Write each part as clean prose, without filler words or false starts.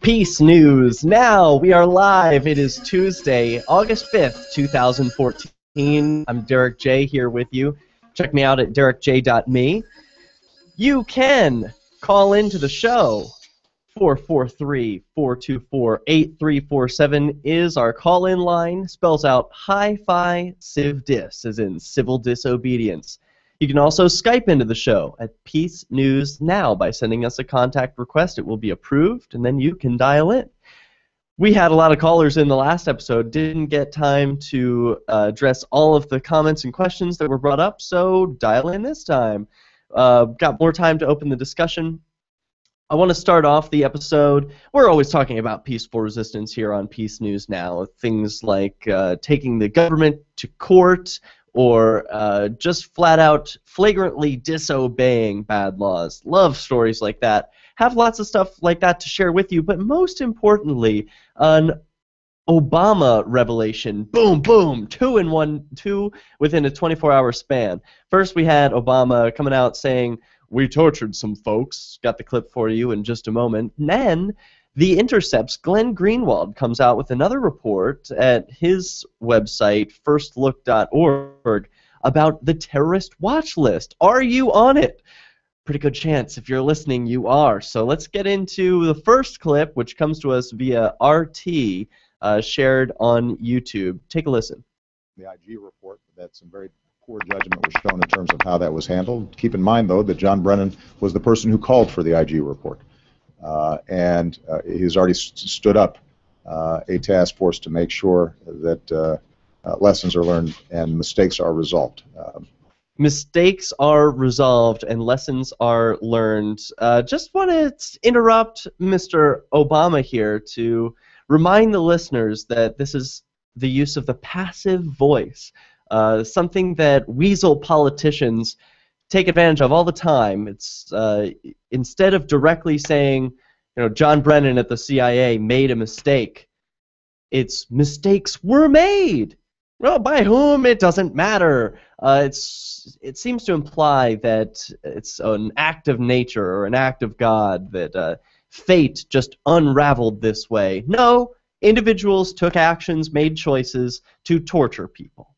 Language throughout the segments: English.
Peace News. Now we are live. It is Tuesday, August 5th, 2014. I'm Derek J here with you. Check me out at derekj.me. You can call into the show. 443-424-8347 is our call-in line. Spells out Hi-Fi Civ Dis, as in civil disobedience. You can also Skype into the show at PeaceNewsNow by sending us a contact request. It will be approved, and then you can dial in. We had a lot of callers in the last episode. Didn't get time to address all of the comments and questions that were brought up, so dial in this time. Got more time to open the discussion. I want to start off the episode. We're always talking about peaceful resistance here on Peace News Now. Things like taking the government to court, or just flat out flagrantly disobeying bad laws. Love stories like that. Have lots of stuff like that to share with you, but most importantly, an Obama revelation. Boom, boom, two within a 24-hour span. First we had Obama coming out saying, "We tortured some folks." Got the clip for you in just a moment. And then The Intercept's Glenn Greenwald comes out with another report at his website, firstlook.org, about the terrorist watch list. Are you on it? Pretty good chance if you're listening you are. So let's get into the first clip, which comes to us via RT, shared on YouTube. Take a listen. The IG report, that some very poor judgment was shown in terms of how that was handled. Keep in mind, though, that John Brennan was the person who called for the IG report. And he's already stood up a task force to make sure that lessons are learned and mistakes are resolved. Mistakes are resolved and lessons are learned. Just want to interrupt Mr. Obama here to remind the listeners that this is the use of the passive voice, something that weasel politicians take advantage of all the time. It's instead of directly saying, you know, John Brennan at the CIA made a mistake, it's mistakes were made. Well, by whom? It doesn't matter. It seems to imply that it's an act of nature or an act of God, that fate just unraveled this way. No, individuals took actions, made choices to torture people.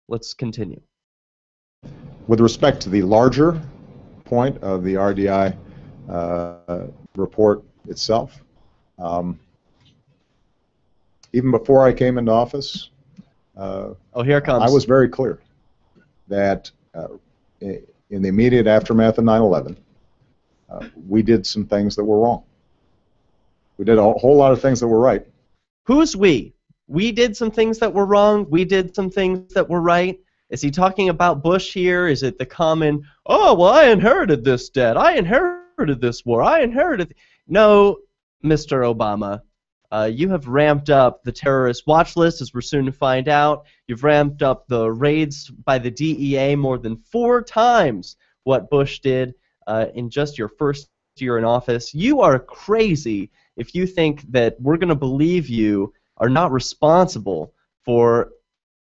Let's continue. With respect to the larger point of the RDI report itself, even before I came into office, oh, here it comes. I was very clear that in the immediate aftermath of 9/11, we did some things that were wrong. We did a whole lot of things that were right. Who's we? We did some things that were wrong. We did some things that were right. Is he talking about Bush here? Is it the common, oh, well, I inherited this debt. I inherited this war. I inherited... No, Mr. Obama. You have ramped up the terrorist watch list, as we're soon to find out. You've ramped up the raids by the DEA more than 4 times what Bush did in just your first year in office. You are crazy if you think that we're going to believe you are not responsible for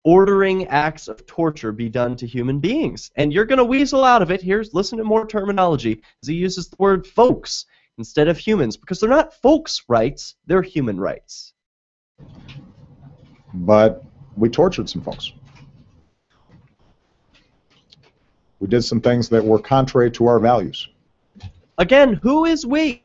ordering acts of torture be done to human beings. And you're going to weasel out of it. Here's, listen to more terminology, as he uses the word folks instead of humans, because they're not folks' rights, they're human rights. But we tortured some folks. We did some things that were contrary to our values. Again, who is we?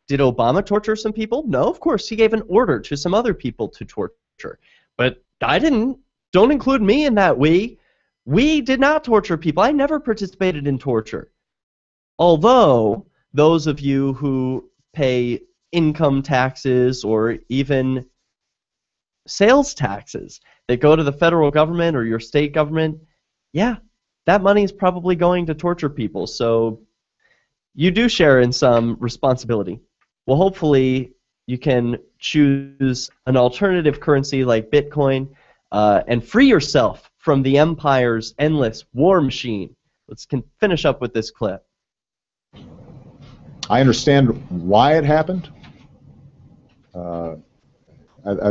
Did Obama torture some people? No, of course. He gave an order to some other people to torture. But I didn't. Don't include me in that we. We did not torture people. I never participated in torture. Although those of you who pay income taxes or even sales taxes that go to the federal government or your state government, yeah, that money is probably going to torture people. So you do share in some responsibility. Well, hopefully you can choose an alternative currency like Bitcoin and free yourself from the empire's endless war machine. Let's finish up with this clip. I understand why it happened. I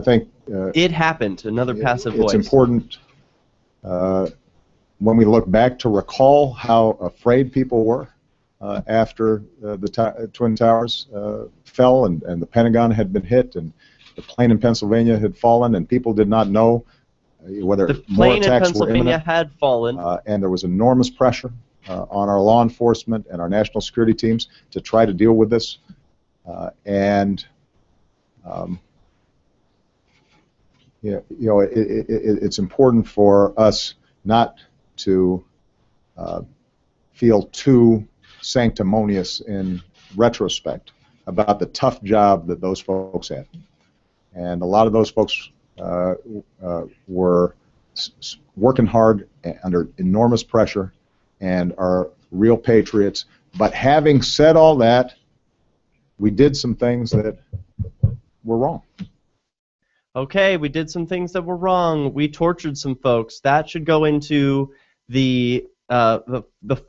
think it happened. Another passive voice. It's important when we look back to recall how afraid people were after the Twin Towers fell and the Pentagon had been hit and the plane in Pennsylvania had fallen and people did not know whether The more plane in attacks were Pennsylvania imminent. had fallen. And there was enormous pressure on our law enforcement and our national security teams to try to deal with this. It's important for us not to feel too sanctimonious in retrospect about the tough job that those folks had. And a lot of those folks were working hard under enormous pressure and are real patriots. But having said all that, we did some things that were wrong. Okay, we did some things that were wrong. We tortured some folks. That should go into the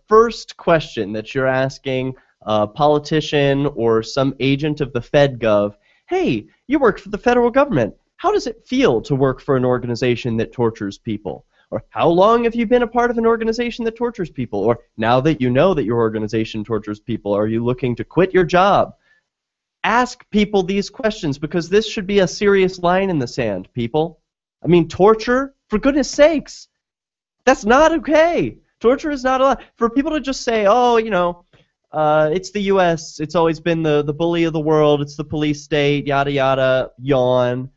first question that you're asking a politician or some agent of the FedGov. Hey, you work for the federal government. How does it feel to work for an organization that tortures people? Or how long have you been a part of an organization that tortures people? Or now that you know that your organization tortures people, are you looking to quit your job? Ask people these questions because this should be a serious line in the sand, people. I mean, torture, for goodness sakes, that's not okay. Torture is not allowed. For people to just say, oh, you know, it's the U.S., it's always been the bully of the world, it's the police state, yada yada, yawn.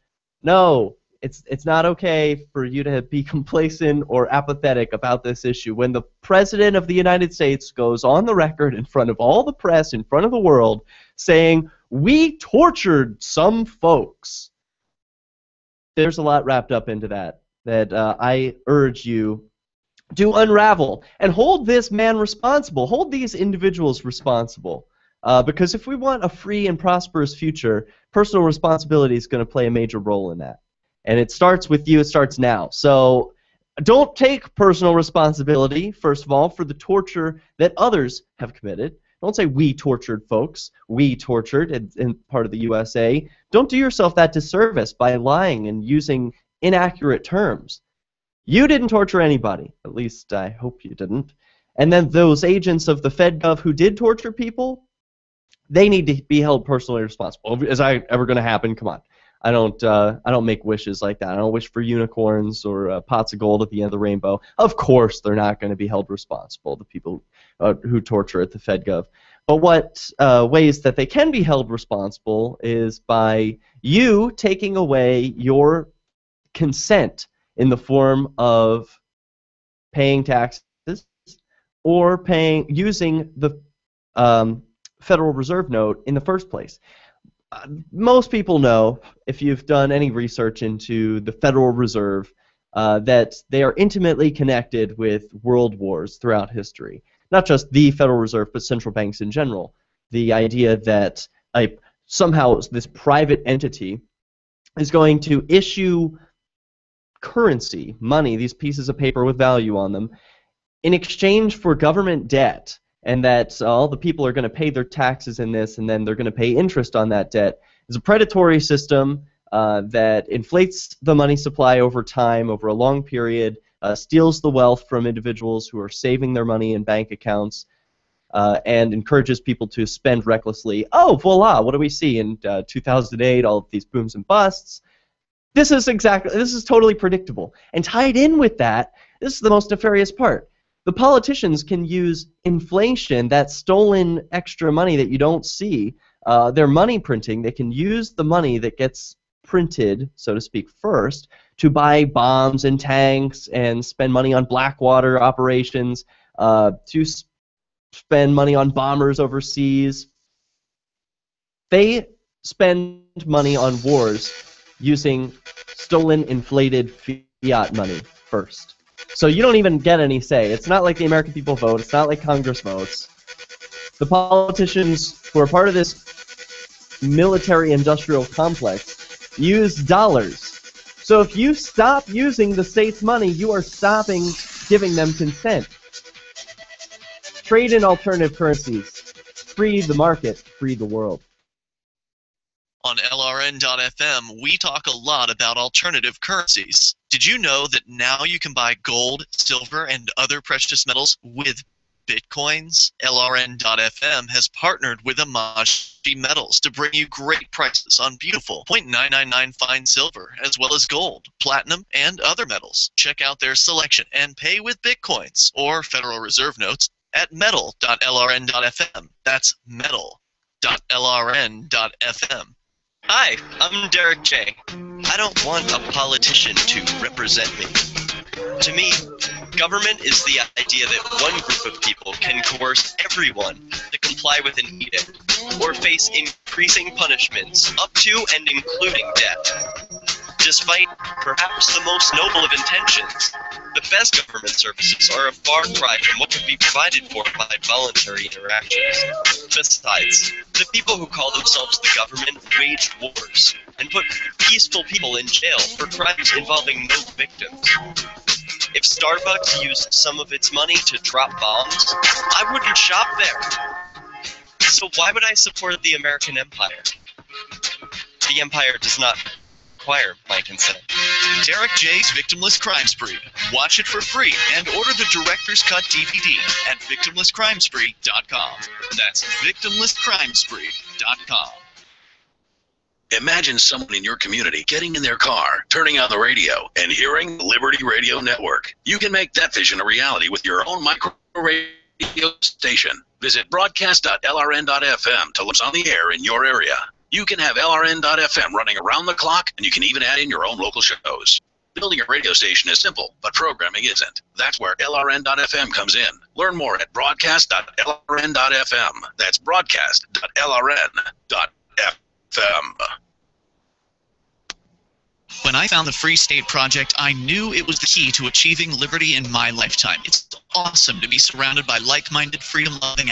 No, it's not okay for you to be complacent or apathetic about this issue. When the President of the United States goes on the record in front of all the press, in front of the world, saying, we tortured some folks, there's a lot wrapped up into that I urge you to unravel and hold this man responsible, hold these individuals responsible. Because if we want a free and prosperous future, personal responsibility is going to play a major role in that. And it starts with you, it starts now. So don't take personal responsibility, first of all, for the torture that others have committed. Don't say we tortured folks, we tortured in part of the USA. Don't do yourself that disservice by lying and using inaccurate terms. You didn't torture anybody, at least I hope you didn't. And then those agents of the FedGov who did torture people, they need to be held personally responsible. Is that ever going to happen? Come on. I don't make wishes like that. I don't wish for unicorns or pots of gold at the end of the rainbow. Of course they're not going to be held responsible, the people who torture at the FedGov. But what ways that they can be held responsible is by you taking away your consent in the form of paying taxes or using the Federal Reserve note in the first place. Most people know, if you've done any research into the Federal Reserve, that they are intimately connected with world wars throughout history. Not just the Federal Reserve, but central banks in general. The idea that somehow this private entity is going to issue currency, money, these pieces of paper with value on them, in exchange for government debt, and that all the people are going to pay their taxes in this, and then they're going to pay interest on that debt, is a predatory system that inflates the money supply over time, over a long period, steals the wealth from individuals who are saving their money in bank accounts, and encourages people to spend recklessly. Oh, voila, what do we see in 2008, all of these booms and busts? This is totally predictable. And tied in with that, this is the most nefarious part. The politicians can use inflation, that stolen extra money that you don't see, their money printing. They can use the money that gets printed, so to speak, first, to buy bombs and tanks and spend money on Blackwater operations, to spend money on bombers overseas. They spend money on wars using stolen, inflated fiat money first. So you don't even get any say. It's not like the American people vote. It's not like Congress votes. The politicians who are part of this military-industrial complex use dollars. So if you stop using the state's money, you are stopping giving them consent. Trade in alternative currencies. Free the market. Free the world. On LRN.FM, we talk a lot about alternative currencies. Did you know that now you can buy gold, silver, and other precious metals with Bitcoins? LRN.FM has partnered with Amashi Metals to bring you great prices on beautiful 0.999 fine silver, as well as gold, platinum, and other metals. Check out their selection and pay with Bitcoins or Federal Reserve notes at metal.lrn.fm. That's metal.lrn.fm. Hi, I'm Derek J. I don't want a politician to represent me. To me, government is the idea that one group of people can coerce everyone to comply with an edict or face increasing punishments up to and including death. Despite perhaps the most noble of intentions, the best government services are a far cry from what can be provided for by voluntary interactions. Besides, the people who call themselves the government wage wars and put peaceful people in jail for crimes involving no victims. If Starbucks used some of its money to drop bombs, I wouldn't shop there. So why would I support the American empire? The empire does not require my consent. Derek J's Victimless Crime Spree. Watch it for free and order the Director's Cut DVD at victimlesscrimespree.com. That's victimlesscrimespree.com. Imagine someone in your community getting in their car, turning on the radio, and hearing the Liberty Radio Network. You can make that vision a reality with your own micro radio station. Visit broadcast.lrn.fm to look on the air in your area. You can have LRN.FM running around the clock, and you can even add in your own local shows. Building a radio station is simple, but programming isn't. That's where LRN.FM comes in. Learn more at broadcast.lrn.fm. That's broadcast.lrn.fm. When I found the Free State Project, I knew it was the key to achieving liberty in my lifetime. It's awesome to be surrounded by like-minded, freedom-loving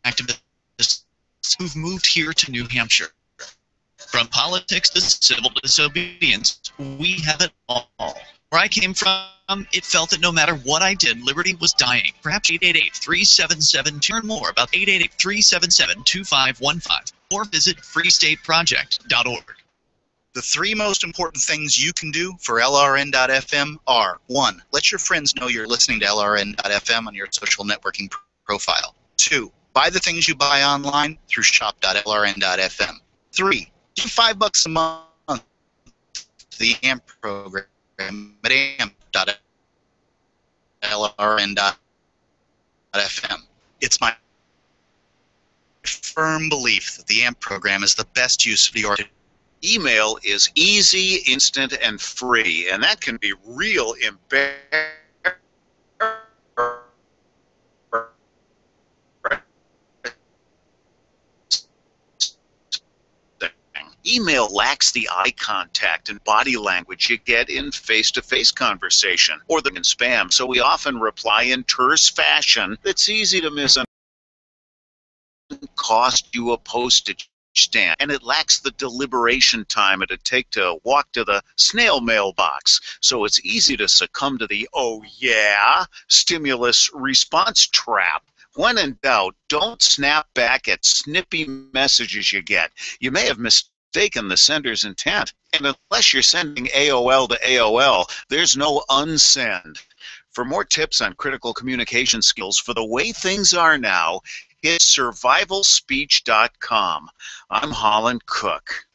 activists who've moved here to New Hampshire. From politics to civil disobedience, we have it all. Where I came from, it felt that no matter what I did, liberty was dying. Perhaps 888-377 to learn more about 888-377-2515 or visit freestateproject.org. The three most important things you can do for LRN.FM are: 1. Let your friends know you're listening to LRN.FM on your social networking profile. 2. Buy the things you buy online through shop.lrn.fm. 3. Give $5 a month to the AMP program at amp.lrn.fm. It's my firm belief that the AMP program is the best use of your email is easy, instant, and free, and that can be real embarrassing. Email lacks the eye contact and body language you get in face-to-face conversation, or in spam, so we often reply in terse fashion that's easy to misunderstand. Cost you a postage stamp, and it lacks the deliberation time it'd take to walk to the snail mail box, so it's easy to succumb to the "oh yeah" stimulus response trap. When in doubt, don't snap back at snippy messages you get. You may have mistaken the sender's intent, and unless you're sending AOL to AOL, there's no unsend. For more tips on critical communication skills for the way things are now, hit survivalspeech.com. I'm Holland Cook.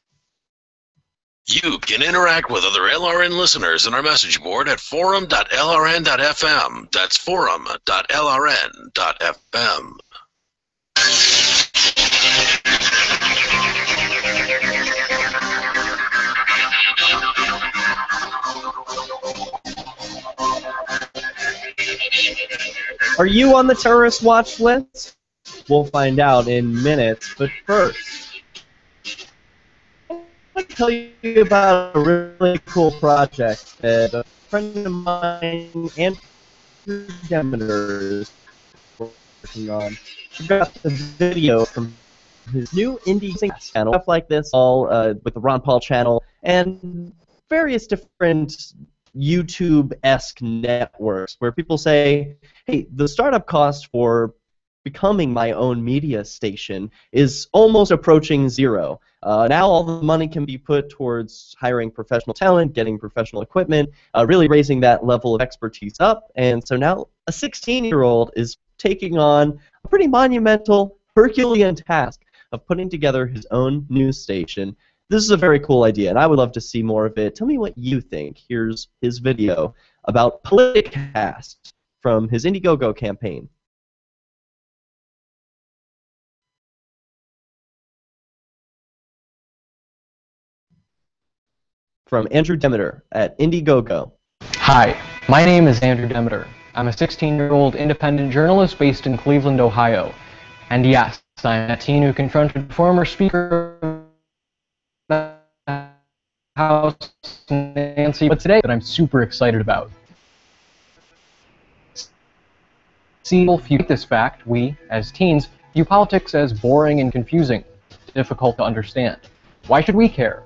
You can interact with other LRN listeners on our message board at forum.lrn.fm. That's forum.lrn.fm. Are you on the terrorist watch list? We'll find out in minutes, but first, I want to tell you about a really cool project that a friend of mine, Andrew Demeter, is working on. We've got the video from his new indie channel, stuff like this, all with the Ron Paul channel, and various different YouTube-esque networks where people say, hey, the startup cost for becoming my own media station is almost approaching zero. Now all the money can be put towards hiring professional talent, getting professional equipment, really raising that level of expertise up, and so now a 16-year-old is taking on a pretty monumental, Herculean task of putting together his own news station. This is a very cool idea, and I would love to see more of it. Tell me what you think. Here's his video about Politicast from his Indiegogo campaign. From Andrew Demeter at Indiegogo. Hi, my name is Andrew Demeter. I'm a 16-year-old independent journalist based in Cleveland, Ohio. And yes, I'm a teen who confronted former Speaker of the House, Nancy, but today that I'm super excited about. See, if you get this fact, we, as teens, view politics as boring and confusing, difficult to understand. Why should we care?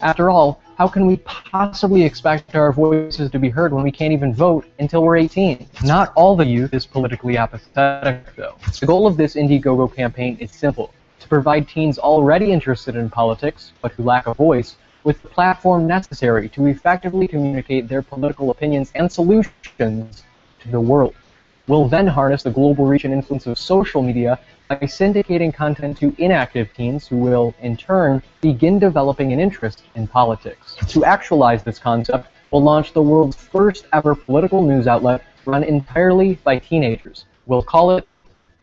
After all, how can we possibly expect our voices to be heard when we can't even vote until we're 18? Not all the youth is politically apathetic, though. The goal of this Indiegogo campaign is simple: to provide teens already interested in politics, but who lack a voice, with the platform necessary to effectively communicate their political opinions and solutions to the world. We'll then harness the global reach and influence of social media by syndicating content to inactive teens who will, in turn, begin developing an interest in politics. To actualize this concept, we'll launch the world's first ever political news outlet run entirely by teenagers. We'll call it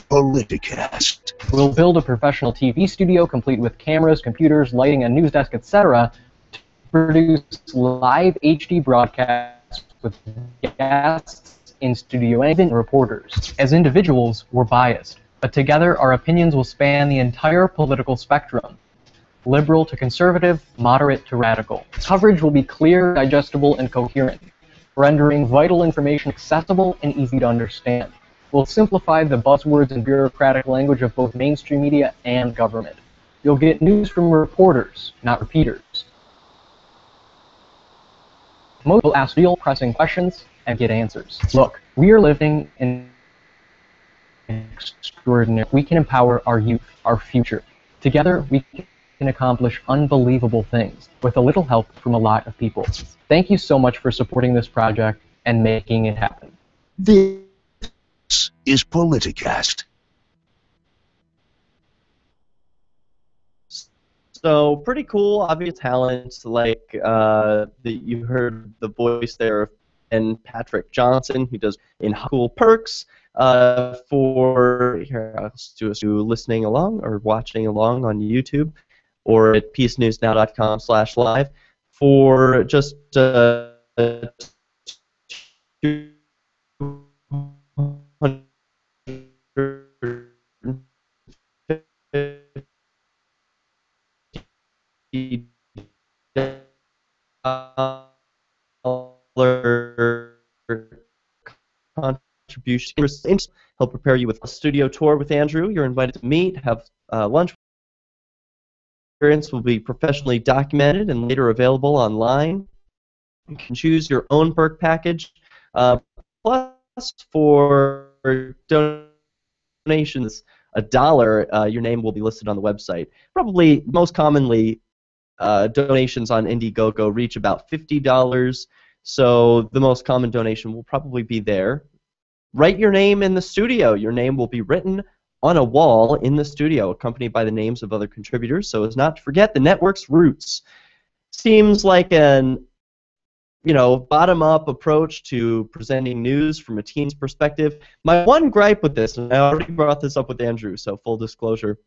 Politicast. We'll build a professional TV studio complete with cameras, computers, lighting, a news desk, etc. to produce live HD broadcasts with guests in studio and even reporters. As individuals, we're biased, but together our opinions will span the entire political spectrum, liberal to conservative, moderate to radical. Coverage will be clear, digestible, and coherent, rendering vital information accessible and easy to understand. We'll simplify the buzzwords and bureaucratic language of both mainstream media and government. You'll get news from reporters, not repeaters. Most will ask real, pressing questions and get answers. Look, we are living in extraordinary. We can empower our youth, our future. Together, we can accomplish unbelievable things with a little help from a lot of people. Thank you so much for supporting this project and making it happen. This is Politicast. So pretty cool, obvious talents like you heard the voice there of and Patrick Johnson, who does in cool perks for here. I'll do listening along or watching along on YouTube or at PeaceNewsNow.com/live for just contribution. He'll prepare you with a studio tour with Andrew. You're invited to meet, have lunch. Experience will be professionally documented and later available online. You can choose your own perk package. Plus, for donations, $1, your name will be listed on the website. Probably most commonly, donations on Indiegogo reach about $50. So the most common donation will probably be there. Write your name in the studio. Your name will be written on a wall in the studio, accompanied by the names of other contributors, so as not to forget the network's roots. Seems like an bottom-up approach to presenting news from a teen's perspective. My one gripe with this, and I already brought this up with Andrew, so full disclosure,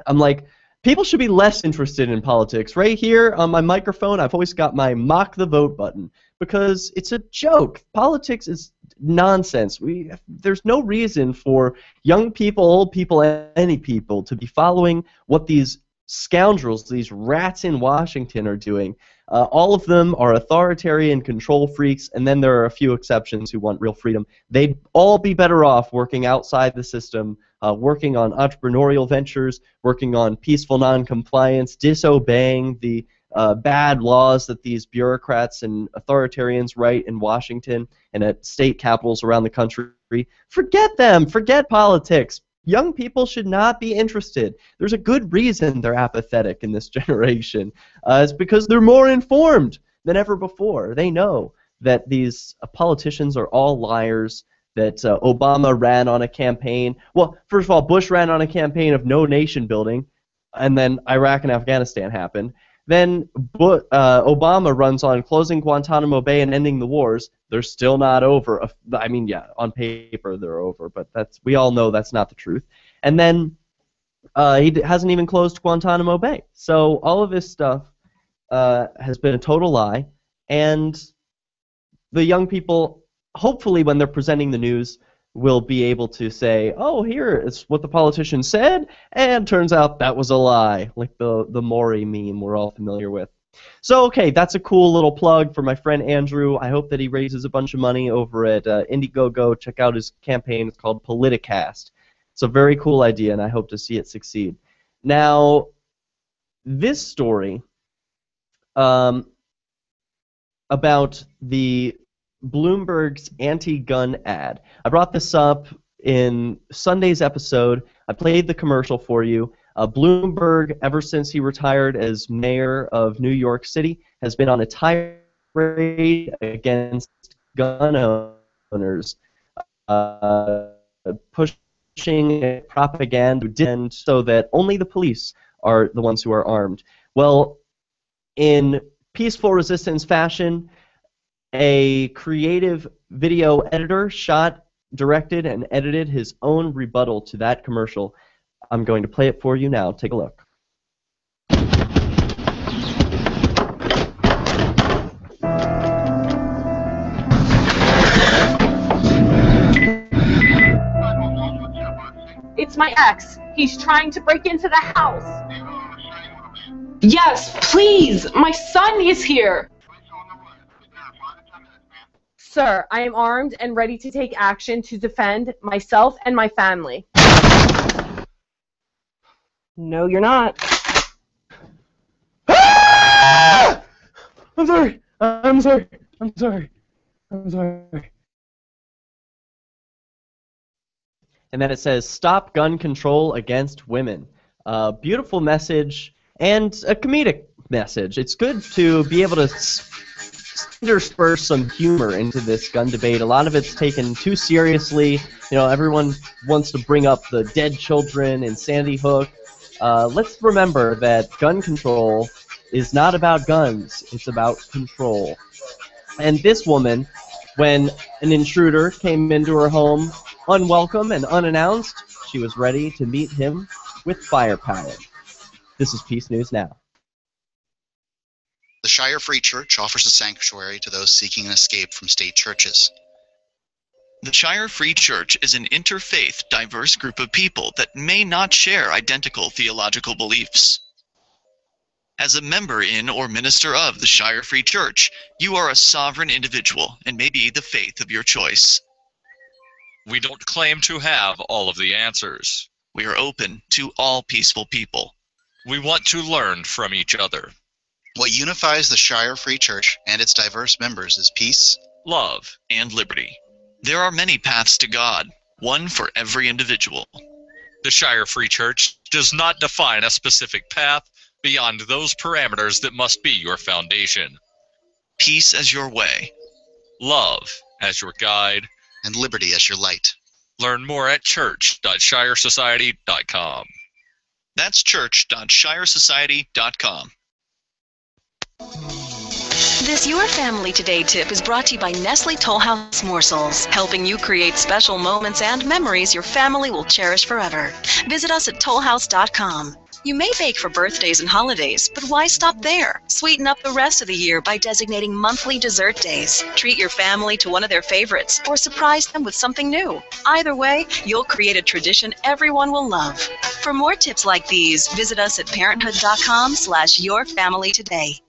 I'm like, people should be less interested in politics. Right here on my microphone, I've always got my mock the vote button because it's a joke. Politics is nonsense. There's no reason for young people, old people, any people to be following what these scoundrels, these rats in Washington are doing. All of them are authoritarian control freaks, and then there are a few exceptions who want real freedom. They'd all be better off working outside the system, working on entrepreneurial ventures, working on peaceful noncompliance, disobeying the bad laws that these bureaucrats and authoritarians write in Washington and at state capitals around the country. Forget them. Forget politics. Young people should not be interested. There's a good reason they're apathetic in this generation. It's because they're more informed than ever before. They know that these politicians are all liars. that Obama ran on a campaign. Well, first of all, Bush ran on a campaign of no nation building, and then Iraq and Afghanistan happened. Then Obama runs on closing Guantanamo Bay and ending the wars. They're still not over. I mean, yeah, on paper they're over, but we all know that's not the truth. And then he hasn't even closed Guantanamo Bay. So all of this stuff has been a total lie, and the young people, hopefully when they're presenting the news, will be able to say, oh, here is what the politician said, and turns out that was a lie, like the Maury meme we're all familiar with. So, okay, that's a cool little plug for my friend Andrew. I hope that he raises a bunch of money over at Indiegogo. Check out his campaign. It's called Politicast. It's a very cool idea, and I hope to see it succeed. Now, this story about the Bloomberg's anti-gun ad. I brought this up in Sunday's episode. I played the commercial for you. Bloomberg, ever since he retired as mayor of New York City, has been on a tirade against gun owners, pushing propaganda so that only the police are the ones who are armed. Well, in peaceful resistance fashion, a creative video editor shot, directed, and edited his own rebuttal to that commercial. I'm going to play it for you now. Take a look. It's my ex. He's trying to break into the house. Yes, please. My son is here. Sir, I am armed and ready to take action to defend myself and my family. No, you're not. Ah! I'm sorry. I'm sorry. I'm sorry. I'm sorry. And then it says, stop gun control against women. Beautiful message and a comedic message. It's good to be able to intersperse some humor into this gun debate. A lot of it's taken too seriously. You know, everyone wants to bring up the dead children and Sandy Hook. Let's remember that gun control is not about guns. It's about control. And this woman, when an intruder came into her home unwelcome and unannounced, she was ready to meet him with firepower. This is Peace News Now. The Shire Free Church offers a sanctuary to those seeking an escape from state churches. The Shire Free Church is an interfaith, diverse group of people that may not share identical theological beliefs. As a member in or minister of the Shire Free Church, you are a sovereign individual and may be the faith of your choice. We don't claim to have all of the answers. We are open to all peaceful people. We want to learn from each other. What unifies the Shire Free Church and its diverse members is peace, love, and liberty. There are many paths to God, one for every individual. The Shire Free Church does not define a specific path beyond those parameters that must be your foundation. Peace as your way. Love as your guide. And liberty as your light. Learn more at church.shiresociety.com. That's church.shiresociety.com. This Your Family Today tip is brought to you by Nestle Toll House Morsels, helping you create special moments and memories your family will cherish forever. Visit us at tollhouse.com. You may bake for birthdays and holidays, but why stop there? Sweeten up the rest of the year by designating monthly dessert days. Treat your family to one of their favorites, or surprise them with something new. Either way, you'll create a tradition everyone will love. For more tips like these, visit us at parenthood.com/yourfamilytoday.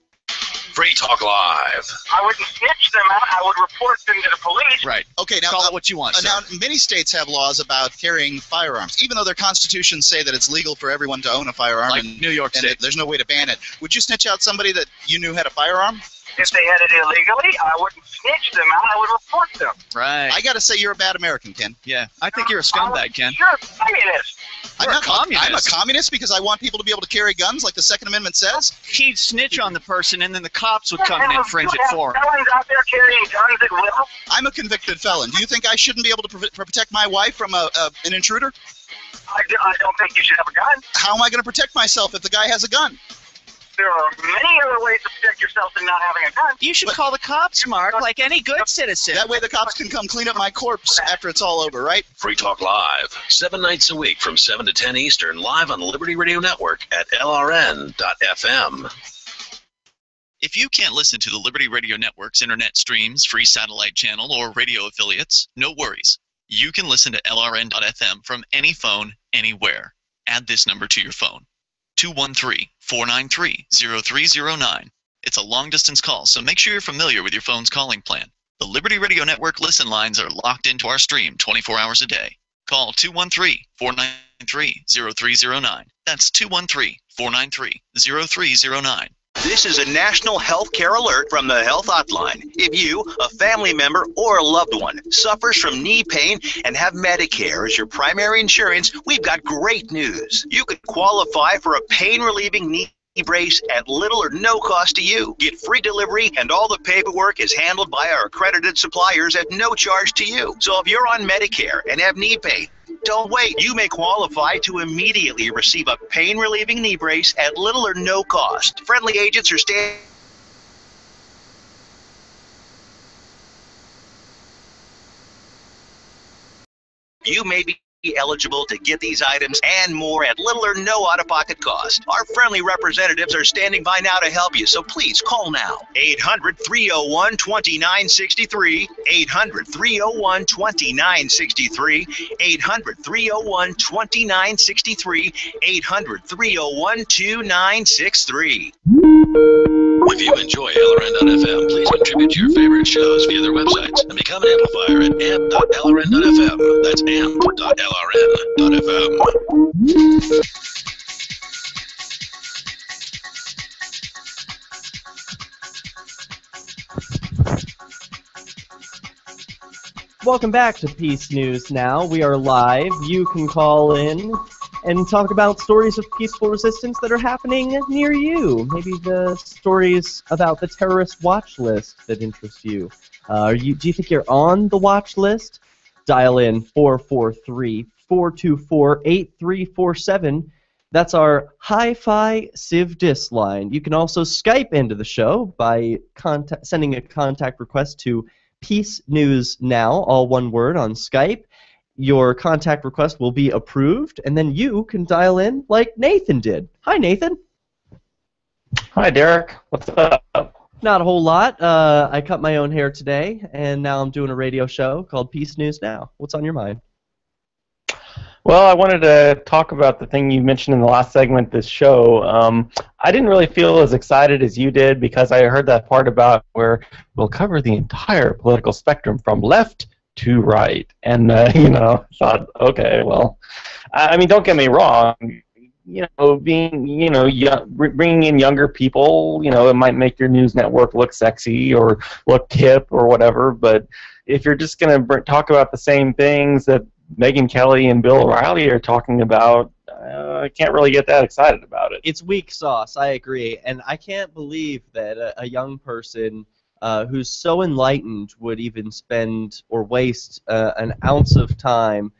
Free Talk Live. I wouldn't snitch them out. I would report them to the police. Right. Okay, now call it what you want. Now, many states have laws about carrying firearms, even though their constitutions say that it's legal for everyone to own a firearm. Like New York State. There's no way to ban it. Would you snitch out somebody that you knew had a firearm? If they had it illegally, I wouldn't snitch them out. I would report them. Right. I got to say you're a bad American, Ken. Yeah, I think you're a scumbag, Ken. You're a communist. I'm You're a communist. I'm a communist because I want people to be able to carry guns like the Second Amendment says. He'd snitch on the person, and then the cops would come and infringe it for him. Felons out there carrying guns at will. I'm a convicted felon. Do you think I shouldn't be able to protect my wife from an intruder? I don't think you should have a gun. How am I going to protect myself if the guy has a gun? There are many other ways to protect yourself than not having a gun. You should call the cops, Mark, like any good citizen. That way the cops can come clean up my corpse after it's all over, right? Free Talk Live, 7 nights a week from 7 to 10 Eastern, live on the Liberty Radio Network at LRN.FM. If you can't listen to the Liberty Radio Network's internet streams, free satellite channel, or radio affiliates, no worries. You can listen to LRN.FM from any phone, anywhere. Add this number to your phone. 213-493-0309. It's a long-distance call, so make sure you're familiar with your phone's calling plan. The Liberty Radio Network listen lines are locked into our stream 24 hours a day. Call 213-493-0309. That's 213-493-0309. This is a national health care alert from the Health Hotline. If you, a family member, or a loved one suffers from knee pain and have Medicare as your primary insurance, we've got great news. You could qualify for a pain-relieving knee brace at little or no cost to you. Get free delivery, and all the paperwork is handled by our accredited suppliers at no charge to you. So if you're on Medicare and have knee pain, don't wait. You may qualify to immediately receive a pain-relieving knee brace at little or no cost. Friendly agents are standing. You may be eligible to get these items and more at little or no out-of-pocket cost. Our friendly representatives are standing by now to help you, so please call now. 800-301-2963, 800-301-2963, 800-301-2963, 800-301-2963. If you enjoy LRN.FM, please contribute to your favorite shows via their websites and become an amplifier at amp.lrn.fm. That's amp.lrn.fm. Welcome back to Peace News Now. We are live. You can call in and talk about stories of peaceful resistance that are happening near you. Maybe the stories about the terrorist watch list that interest you. Do you think you're on the watch list? Dial in 443-424-8347. That's our Hi-Fi Civ Dis line. You can also Skype into the show by sending a contact request to PeaceNewsNow, all one word, on Skype. Your contact request will be approved, and then you can dial in like Nathan did. Hi, Nathan. Hi, Derek. What's up? Not a whole lot. I cut my own hair today, and now I'm doing a radio show called Peace News Now. What's on your mind? Well, I wanted to talk about the thing you mentioned in the last segment of this show. I didn't really feel as excited as you did because I heard that part about where we'll cover the entire political spectrum from left to right. And, thought, okay, well, I mean, don't get me wrong. Bringing in younger people, it might make your news network look sexy or look hip or whatever, but if you're just going to talk about the same things that Megyn Kelly and Bill O'Reilly are talking about, I can't really get that excited about it. It's weak sauce, I agree, and I can't believe that a young person who's so enlightened would even spend or waste an ounce of time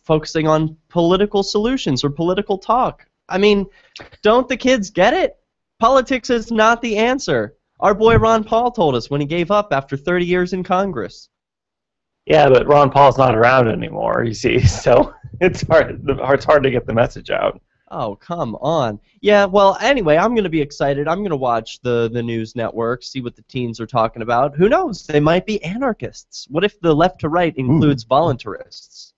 focusing on political solutions or political talk. I mean, don't the kids get it? Politics is not the answer. Our boy Ron Paul told us when he gave up after 30 years in Congress. Yeah, but Ron Paul's not around anymore, you see, so it's hard to get the message out. Oh, come on. Yeah, well, anyway, I'm going to be excited. I'm going to watch the news network, see what the teens are talking about. Who knows? They might be anarchists. What if the left to right includes voluntarists?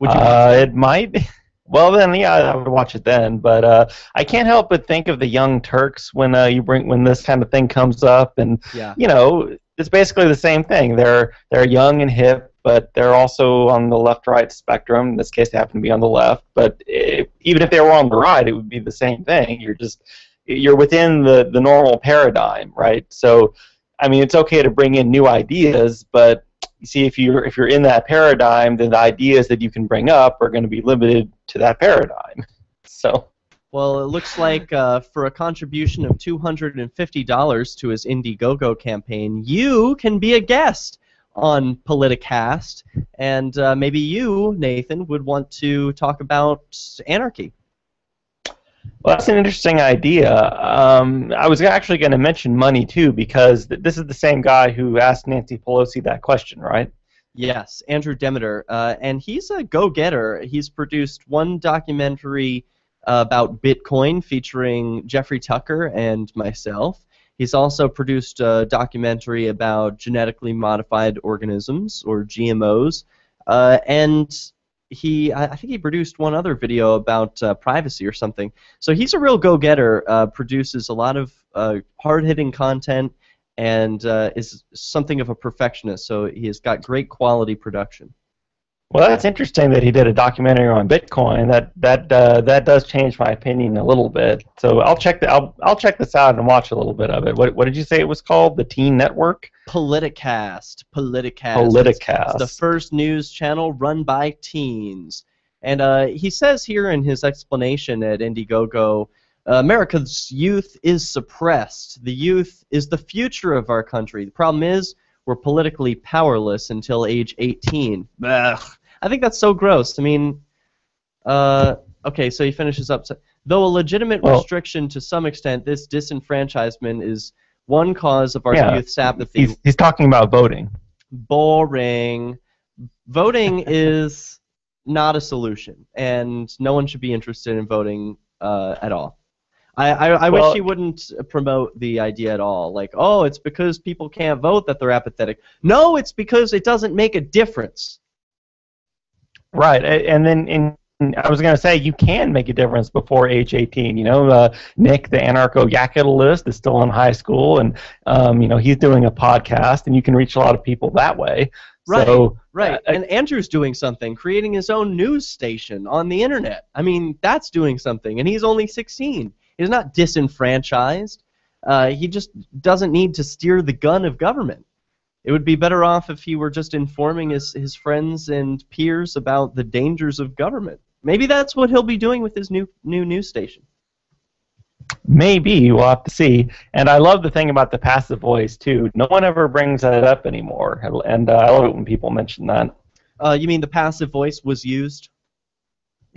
Would you it might. Well, then, yeah, I would watch it then. But I can't help but think of the Young Turks when this kind of thing comes up, and it's basically the same thing. They're young and hip, but they're also on the left-right spectrum. In this case, they happen to be on the left. But even if they were on the right, it would be the same thing. You're just you're within the normal paradigm, right? So, I mean, it's okay to bring in new ideas, but you see, if you're in that paradigm, then the ideas that you can bring up are going to be limited to that paradigm. So. Well, it looks like for a contribution of $250 to his Indiegogo campaign, you can be a guest on Politicast, and maybe you, Nathan, would want to talk about anarchy. Well, that's an interesting idea. I was actually going to mention money, too, because this is the same guy who asked Nancy Pelosi that question, right? Yes, Andrew Demeter, and he's a go-getter. He's produced one documentary about Bitcoin featuring Jeffrey Tucker and myself. He's also produced a documentary about genetically modified organisms, or GMOs, and I think he produced one other video about privacy or something. So he's a real go-getter, produces a lot of hard-hitting content, and is something of a perfectionist, so he has got great quality production. Well, that's interesting that he did a documentary on Bitcoin. That does change my opinion a little bit. So I'll check this out and watch a little bit of it. What did you say it was called? The Teen Network? Politicast. Politicast. It's the first news channel run by teens. And he says here in his explanation at Indiegogo, America's youth is suppressed. The youth is the future of our country. The problem is we're politically powerless until age 18. Ugh. I think that's so gross. I mean, okay, so he finishes up. Though a legitimate restriction to some extent, this disenfranchisement is one cause of our youth's apathy. He's talking about voting. Boring. Voting is not a solution, and no one should be interested in voting at all. I wish he wouldn't promote the idea at all. Like, oh, it's because people can't vote that they're apathetic. No, it's because it doesn't make a difference. Right, and then I was going to say you can make a difference before age 18. You know, Nick, the anarcho-yakitalist, is still in high school, and you know, he's doing a podcast, and you can reach a lot of people that way. Right, so, right. And Andrew's doing something, creating his own news station on the internet. I mean, that's doing something, and he's only 16. He's not disenfranchised. He just doesn't need to steer the gun of government. It would be better off if he were just informing his friends and peers about the dangers of government. Maybe that's what he'll be doing with his new news station. Maybe. We'll have to see. And I love the thing about the passive voice, too. No one ever brings that up anymore, and I love it when people mention that. You mean the passive voice was used?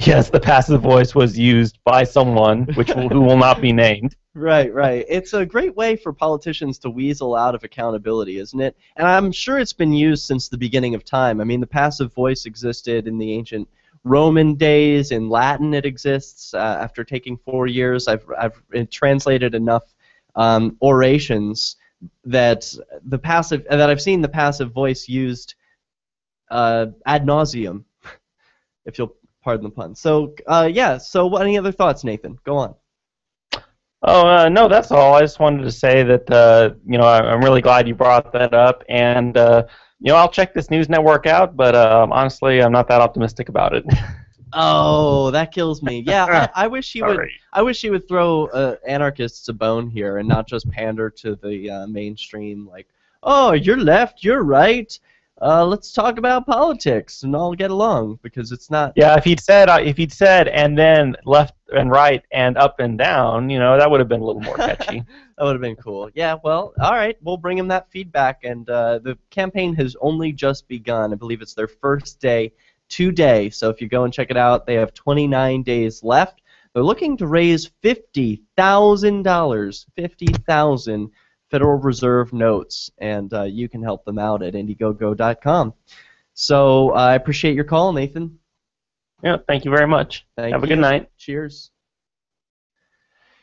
Yes, the passive voice was used by someone, who will not be named. Right, right. It's a great way for politicians to weasel out of accountability, isn't it? And I'm sure it's been used since the beginning of time. I mean, the passive voice existed in the ancient Roman days. In Latin, it exists. After taking 4 years, I've translated enough orations that I've seen the passive voice used ad nauseum, if you'll pardon the pun. So, yeah, so any other thoughts, Nathan? Go on. Oh, no, that's all. I just wanted to say that, you know, I'm really glad you brought that up, and, you know, I'll check this news network out, but honestly, I'm not that optimistic about it. Oh, that kills me. Yeah, I wish he would. I wish he would throw anarchists a bone here and not just pander to the mainstream. Like, oh, you're left, you're right. Let's talk about politics and all get along, because it's not. Yeah, if he'd said and then left and right and up and down, you know, that would have been a little more catchy. That would have been cool. Yeah, well, all right, we'll bring him that feedback, and the campaign has only just begun. I believe it's their first day today, so if you go and check it out, they have 29 days left. They're looking to raise $50,000, 50,000 Federal Reserve notes, and you can help them out at Indiegogo.com. So I appreciate your call, Nathan. Yeah, thank you very much. Have a good night. Cheers.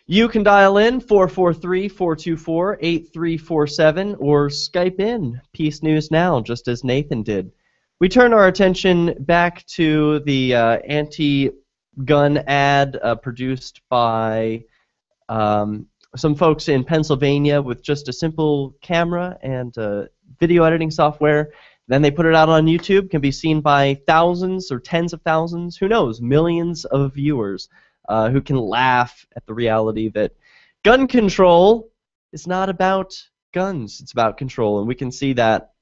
You can dial in 443-424-8347 or Skype in Peace News Now, just as Nathan did. We turn our attention back to the anti-gun ad produced by some folks in Pennsylvania with just a simple camera and video editing software. Then they put it out on YouTube. Can be seen by thousands or tens of thousands, who knows, millions of viewers who can laugh at the reality that gun control is not about guns. It's about control, and we can see that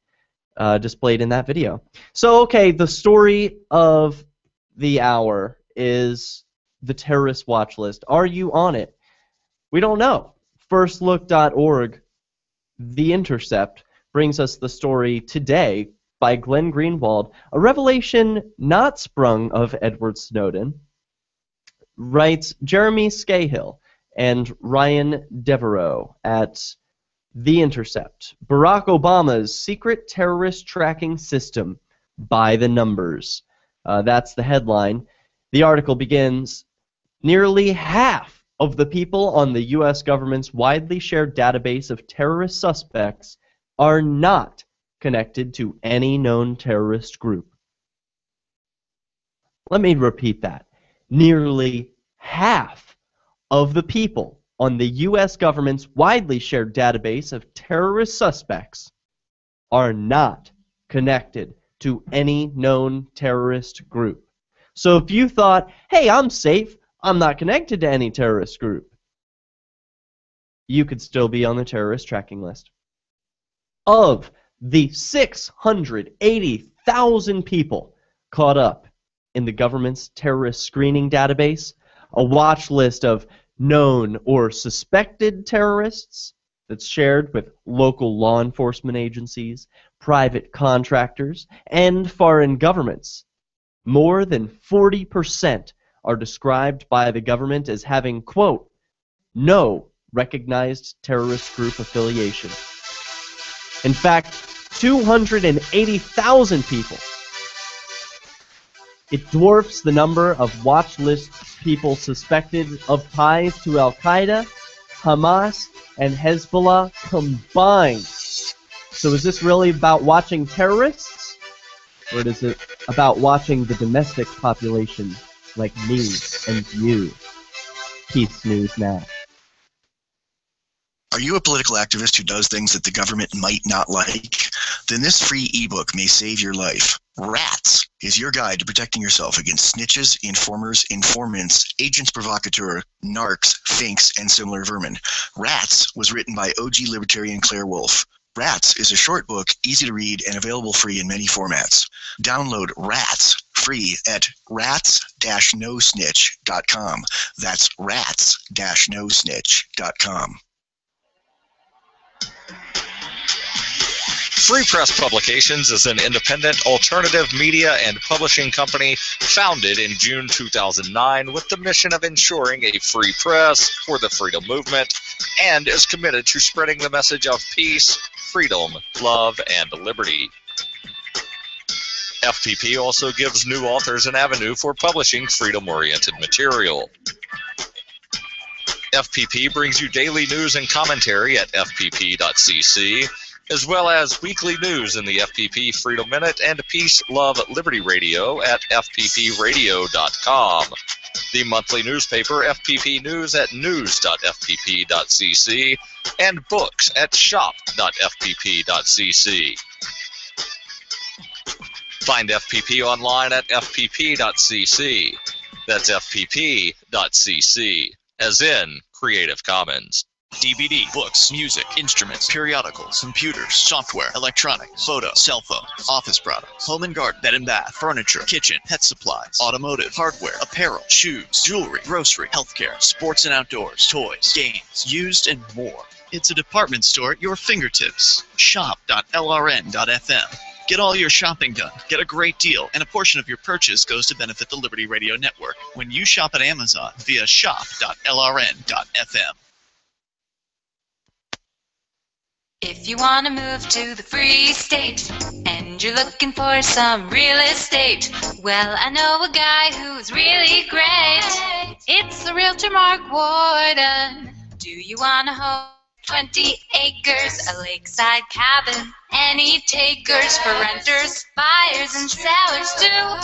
displayed in that video. So, okay, the story of the hour is the terrorist watch list. Are you on it? We don't know. Firstlook.org, The Intercept, brings us the story today by Glenn Greenwald, a revelation not sprung of Edward Snowden. Writes Jeremy Scahill and Ryan Devereaux at The Intercept. Barack Obama's secret terrorist tracking system by the numbers. That's the headline. The article begins, nearly half of the people on the U.S. government's widely shared database of terrorist suspects are not connected to any known terrorist group. Let me repeat that. Nearly half of the people on the U.S. government's widely shared database of terrorist suspects are not connected to any known terrorist group. So if you thought, hey, I'm safe, I'm not connected to any terrorist group, you could still be on the terrorist tracking list. Of the 680,000 people caught up in the government's terrorist screening database, a watch list of known or suspected terrorists that's shared with local law enforcement agencies, private contractors, and foreign governments. More than 40% are described by the government as having, quote, no recognized terrorist group affiliation. In fact, 280,000 people. It dwarfs the number of watch list people suspected of ties to Al-Qaeda, Hamas, and Hezbollah combined. So is this really about watching terrorists? Or is it about watching the domestic population like me and you? Peace News Now. Are you a political activist who does things that the government might not like? Then this free ebook may save your life. Rats is your guide to protecting yourself against snitches, informers, informants, agents provocateur, narcs, finks, and similar vermin. Rats was written by OG libertarian Claire Wolfe. Rats is a short book, easy to read, and available free in many formats. Download Rats free at rats-nosnitch.com. That's rats-nosnitch.com. Free Press Publications is an independent alternative media and publishing company founded in June 2009 with the mission of ensuring a free press for the freedom movement and is committed to spreading the message of peace, freedom, love, and liberty. FPP also gives new authors an avenue for publishing freedom-oriented material. FPP brings you daily news and commentary at fpp.cc, as well as weekly news in the FPP Freedom Minute and Peace, Love, Liberty Radio at fppradio.com. The monthly newspaper FPP News at news.fpp.cc and books at shop.fpp.cc. Find FPP online at fpp.cc. That's fpp.cc, as in Creative Commons. DVD, books, music, instruments, periodicals, computers, software, electronics, photo, cell phones, office products, home and garden, bed and bath, furniture, kitchen, pet supplies, automotive, hardware, apparel, shoes, jewelry, grocery, healthcare, sports and outdoors, toys, games, used, and more. It's a department store at your fingertips. Shop.lrn.fm. Get all your shopping done, get a great deal, and a portion of your purchase goes to benefit the Liberty Radio Network when you shop at Amazon via shop.lrn.fm. If you want to move to the free state and you're looking for some real estate, well, I know a guy who's really great. It's the realtor Mark Warden. Do you want to hold 20 acres, a lakeside cabin? Any takers for renters, buyers, and sellers too?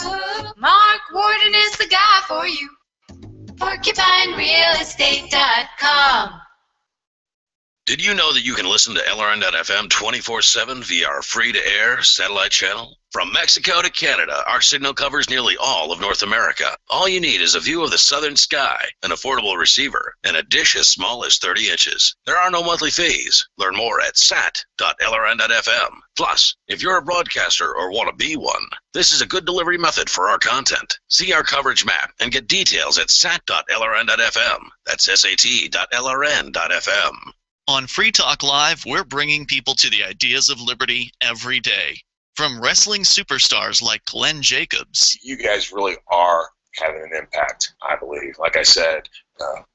Mark Warden is the guy for you. PorcupineRealEstate.com. Did you know that you can listen to LRN.FM 24/7 via our free-to-air satellite channel? From Mexico to Canada, our signal covers nearly all of North America. All you need is a view of the southern sky, an affordable receiver, and a dish as small as 30 inches. There are no monthly fees. Learn more at sat.lrn.fm. Plus, if you're a broadcaster or want to be one, this is a good delivery method for our content. See our coverage map and get details at sat.lrn.fm. That's sat.lrn.fm. On Free Talk Live, we're bringing people to the ideas of liberty every day. From wrestling superstars like Glenn Jacobs. You guys really are having an impact, I believe. Like I said,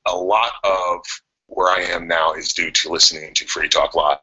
a lot of where I am now is due to listening to Free Talk Live.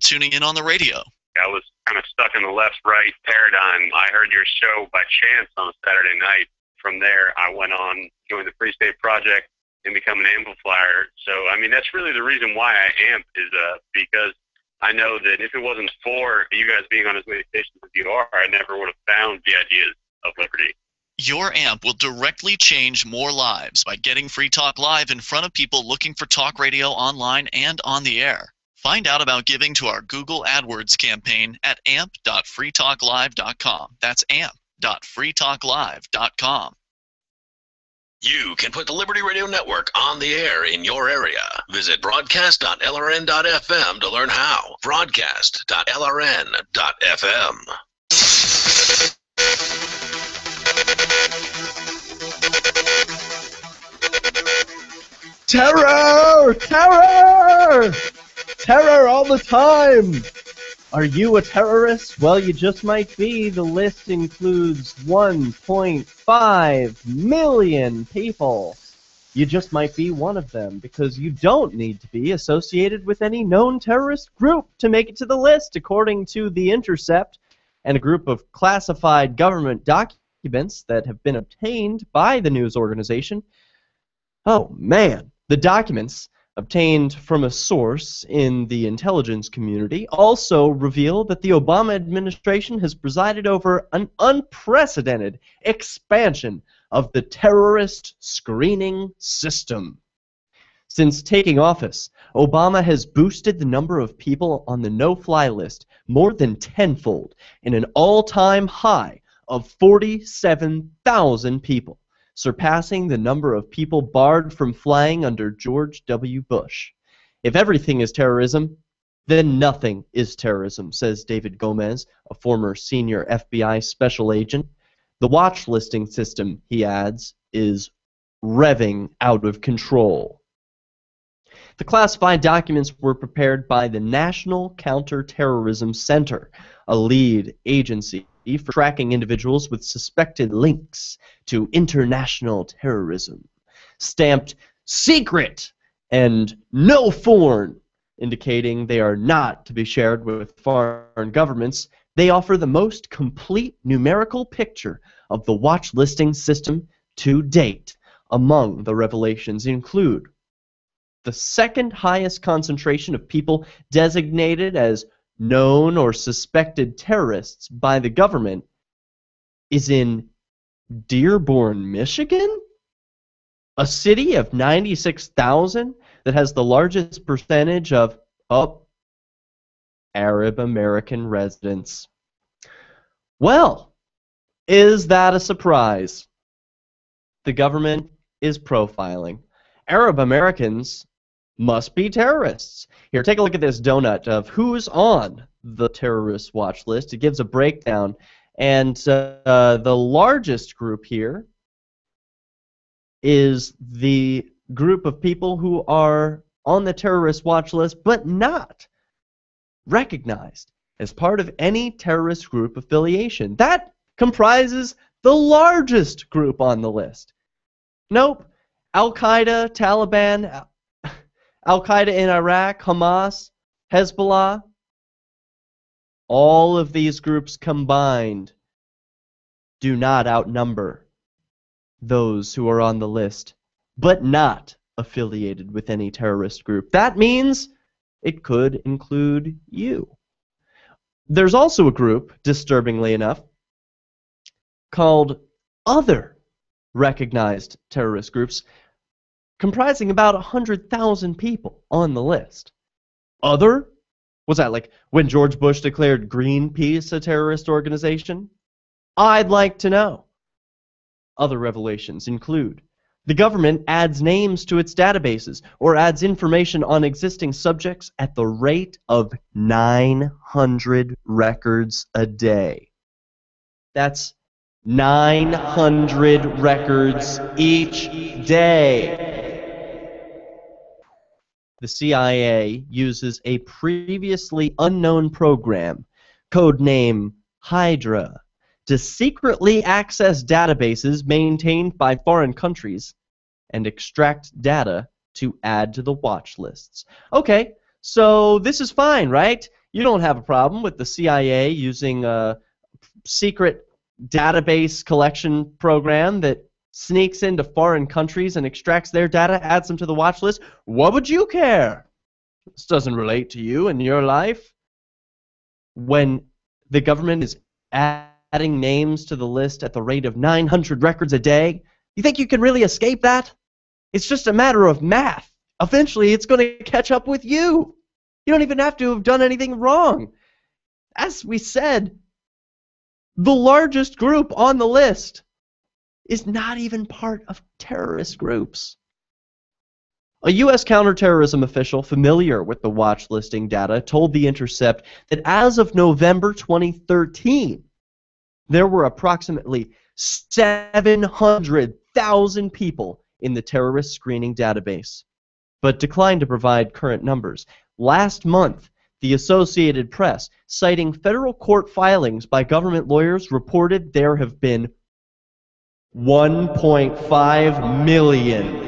Tuning in on the radio. I was kind of stuck in the left-right paradigm. I heard your show by chance on a Saturday night. From there, I went on, joined the Free State Project, and become an amplifier. So, I mean, that's really the reason why I amp is because I know that if it wasn't for you guys being on as many stations as you are, I never would have found the ideas of liberty. Your amp will directly change more lives by getting Free Talk Live in front of people looking for talk radio online and on the air. Find out about giving to our Google AdWords campaign at amp.freetalklive.com. That's amp.freetalklive.com. You can put the Liberty Radio Network on the air in your area. Visit broadcast.lrn.fm to learn how. Broadcast.lrn.fm. Terror! Terror! Terror all the time! Are you a terrorist? Well, you just might be. The list includes 1.5 million people. You just might be one of them because you don't need to be associated with any known terrorist group to make it to the list, according to The Intercept and a group of classified government documents that have been obtained by the news organization. Oh, man. The documents, obtained from a source in the intelligence community, also reveal that the Obama administration has presided over an unprecedented expansion of the terrorist screening system. Since taking office, Obama has boosted the number of people on the no-fly list more than tenfold, in an all-time high of 47,000 people, surpassing the number of people barred from flying under George W. Bush. If everything is terrorism, then nothing is terrorism, says David Gomez, a former senior FBI special agent. The watch listing system, he adds, is revving out of control. The classified documents were prepared by the National Counterterrorism Center, a lead agency for tracking individuals with suspected links to international terrorism. Stamped secret and no foreign, indicating they are not to be shared with foreign governments, they offer the most complete numerical picture of the watch listing system to date. Among the revelations include the second highest concentration of people designated as known or suspected terrorists by the government is in Dearborn, Michigan? A city of 96,000 that has the largest percentage of Arab American residents. Well, is that a surprise? The government is profiling. Arab Americans must be terrorists. Here, take a look at this donut of who's on the terrorist watch list. It gives a breakdown, and the largest group here is the group of people who are on the terrorist watch list but not recognized as part of any terrorist group affiliation. That comprises the largest group on the list. Nope. Al-Qaeda, Taliban, Al-Qaeda in Iraq, Hamas, Hezbollah, all of these groups combined do not outnumber those who are on the list, but not affiliated with any terrorist group. That means it could include you. There's also a group, disturbingly enough, called Other Recognized Terrorist Groups, comprising about 100,000 people on the list. Other? Was that like when George Bush declared Greenpeace a terrorist organization? I'd like to know. Other revelations include the government adds names to its databases or adds information on existing subjects at the rate of 900 records a day. That's 900 records each day. The CIA uses a previously unknown program, codename Hydra, to secretly access databases maintained by foreign countries and extract data to add to the watch lists. Okay, so this is fine, right? You don't have a problem with the CIA using a secret database collection program that sneaks into foreign countries and extracts their data, adds them to the watch list. What would you care? This doesn't relate to you and your life. When the government is adding names to the list at the rate of 900 records a day, you think you can really escape that? It's just a matter of math. Eventually, it's going to catch up with you. You don't even have to have done anything wrong. As we said, the largest group on the list is not even part of terrorist groups. A U.S. counterterrorism official familiar with the watch listing data told The Intercept that as of November 2013, there were approximately 700,000 people in the terrorist screening database, but declined to provide current numbers. Last month, the Associated Press, citing federal court filings by government lawyers, reported there have been 1.5 million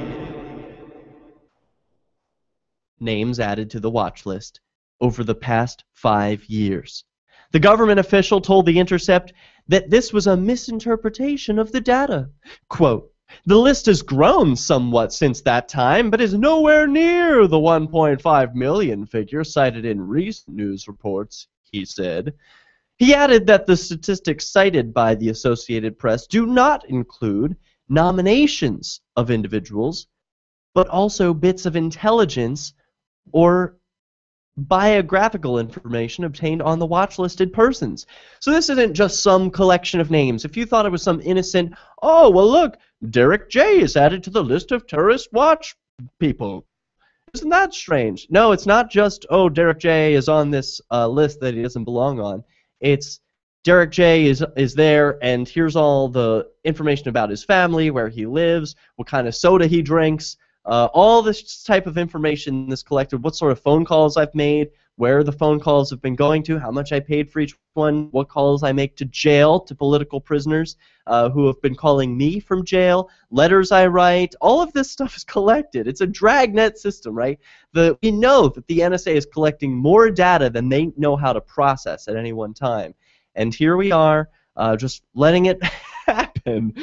names added to the watch list over the past 5 years. The government official told The Intercept that this was a misinterpretation of the data. Quote, "The list has grown somewhat since that time, but is nowhere near the 1.5 million figure cited in recent news reports," he said. He added that the statistics cited by the Associated Press do not include nominations of individuals, but also bits of intelligence or biographical information obtained on the watch-listed persons. So this isn't just some collection of names. If you thought it was some innocent, oh, well look, Derek J is added to the list of terrorist watch people. Isn't that strange? No, it's not just, oh, Derek J is on this list that he doesn't belong on. It's Derek J is there, and here's all the information about his family, where he lives, what kind of soda he drinks, all this type of information is collected, what sort of phone calls I've made, where the phone calls have been going to, how much I paid for each one, what calls I make to jail, to political prisoners who have been calling me from jail, letters I write, all of this stuff is collected. It's a dragnet system, right? We know that the NSA is collecting more data than they know how to process at any one time. And here we are, just letting it happen.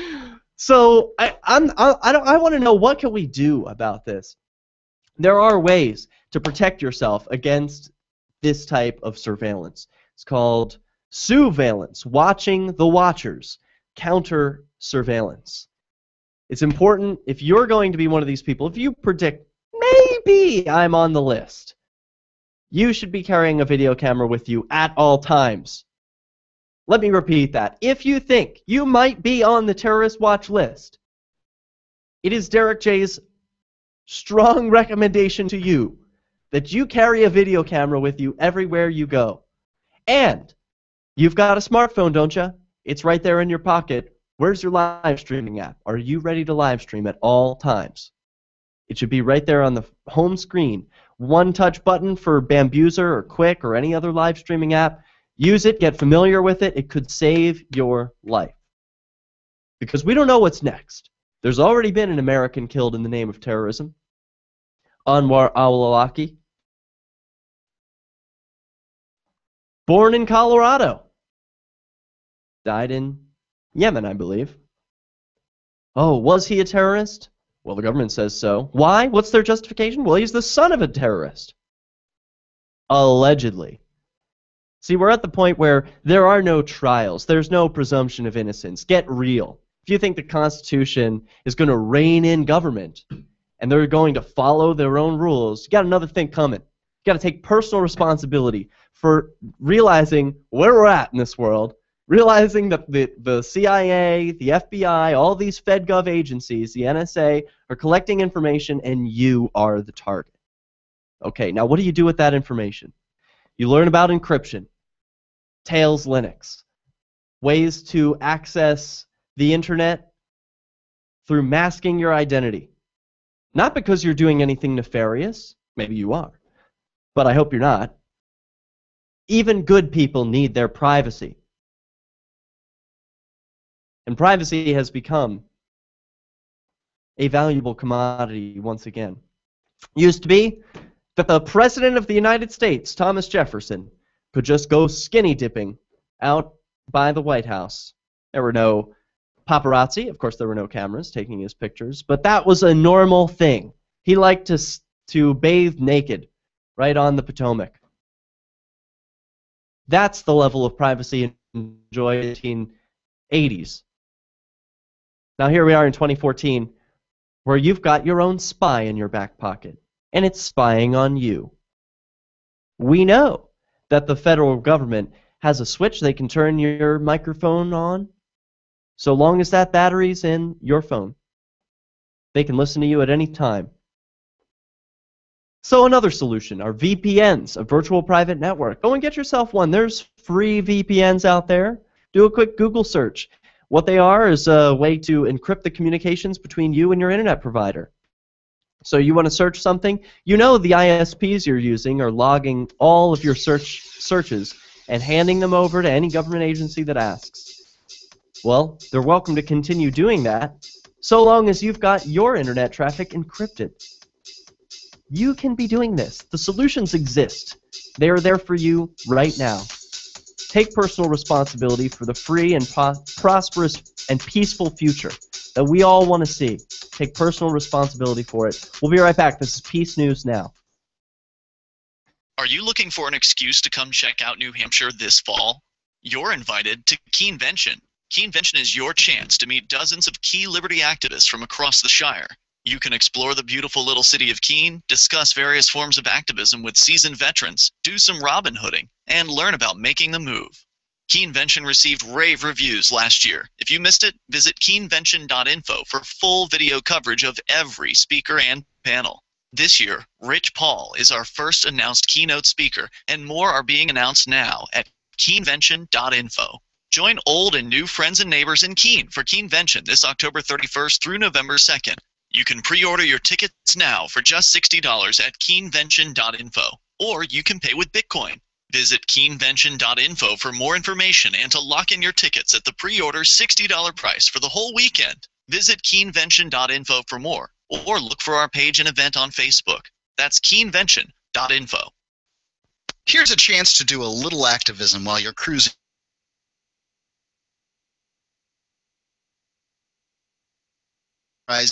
So I want to know, what can we do about this? There are ways to protect yourself against this type of surveillance. It's called surveillance, watching the watchers, counter surveillance. It's important, if you're going to be one of these people, if you predict, maybe I'm on the list, you should be carrying a video camera with you at all times. Let me repeat that. If you think you might be on the terrorist watch list, it is Derek J's strong recommendation to you that you carry a video camera with you everywhere you go. And you've got a smartphone, don't you? It's right there in your pocket. Where's your live streaming app? Are you ready to live stream at all times? It should be right there on the home screen. One touch button for Bambuser or Quick or any other live streaming app. Use it, get familiar with it. It could save your life. Because we don't know what's next. There's already been an American killed in the name of terrorism. Anwar al-Awlaki. Born in Colorado. Died in Yemen, I believe. Oh, was he a terrorist? Well, the government says so. Why? What's their justification? Well, he's the son of a terrorist. Allegedly. See, we're at the point where there are no trials. There's no presumption of innocence. Get real. If you think the Constitution is going to rein in government and they're going to follow their own rules, you got another thing coming. got to take personal responsibility for realizing where we're at in this world, realizing that the CIA, the FBI, all these FedGov agencies, the NSA, are collecting information, and you are the target. Okay, now what do you do with that information? You learn about encryption, Tails Linux, ways to access the internet through masking your identity. Not because you're doing anything nefarious, maybe you are, but I hope you're not. Even good people need their privacy. And privacy has become a valuable commodity once again. Used to be that the President of the United States, Thomas Jefferson, could just go skinny dipping out by the White House. There were no paparazzi. Of course, there were no cameras taking his pictures, but that was a normal thing. He liked to bathe naked right on the Potomac. That's the level of privacy enjoyed in the 1980s. Now here we are in 2014, where you've got your own spy in your back pocket, and it's spying on you. We know that the federal government has a switch they can turn your microphone on. So long as that battery's in your phone, they can listen to you at any time. So another solution are VPNs, a virtual private network. Go and get yourself one. There's free VPNs out there. Do a quick Google search. What they are is a way to encrypt the communications between you and your internet provider. So you want to search something, you know the ISPs you're using are logging all of your searches and handing them over to any government agency that asks. Well, they're welcome to continue doing that, so long as you've got your internet traffic encrypted. You can be doing this. The solutions exist. They are there for you right now. Take personal responsibility for the free and prosperous and peaceful future that we all want to see. Take personal responsibility for it. We'll be right back. This is Peace News Now. Are you looking for an excuse to come check out New Hampshire this fall? You're invited to Keenvention. Keenvention is your chance to meet dozens of key liberty activists from across the Shire. You can explore the beautiful little city of Keene, discuss various forms of activism with seasoned veterans, do some Robin Hooding, and learn about making the move. Keenvention received rave reviews last year. If you missed it, visit keenvention.info for full video coverage of every speaker and panel. This year, Rich Paul is our first announced keynote speaker, and more are being announced now at keenvention.info. Join old and new friends and neighbors in Keene for Keenvention this October 31st through November 2nd. You can pre-order your tickets now for just $60 at keenvention.info, or you can pay with Bitcoin. Visit keenvention.info for more information and to lock in your tickets at the pre-order $60 price for the whole weekend. Visit keenvention.info for more, or look for our page and event on Facebook. That's keenvention.info. Here's a chance to do a little activism while you're cruising.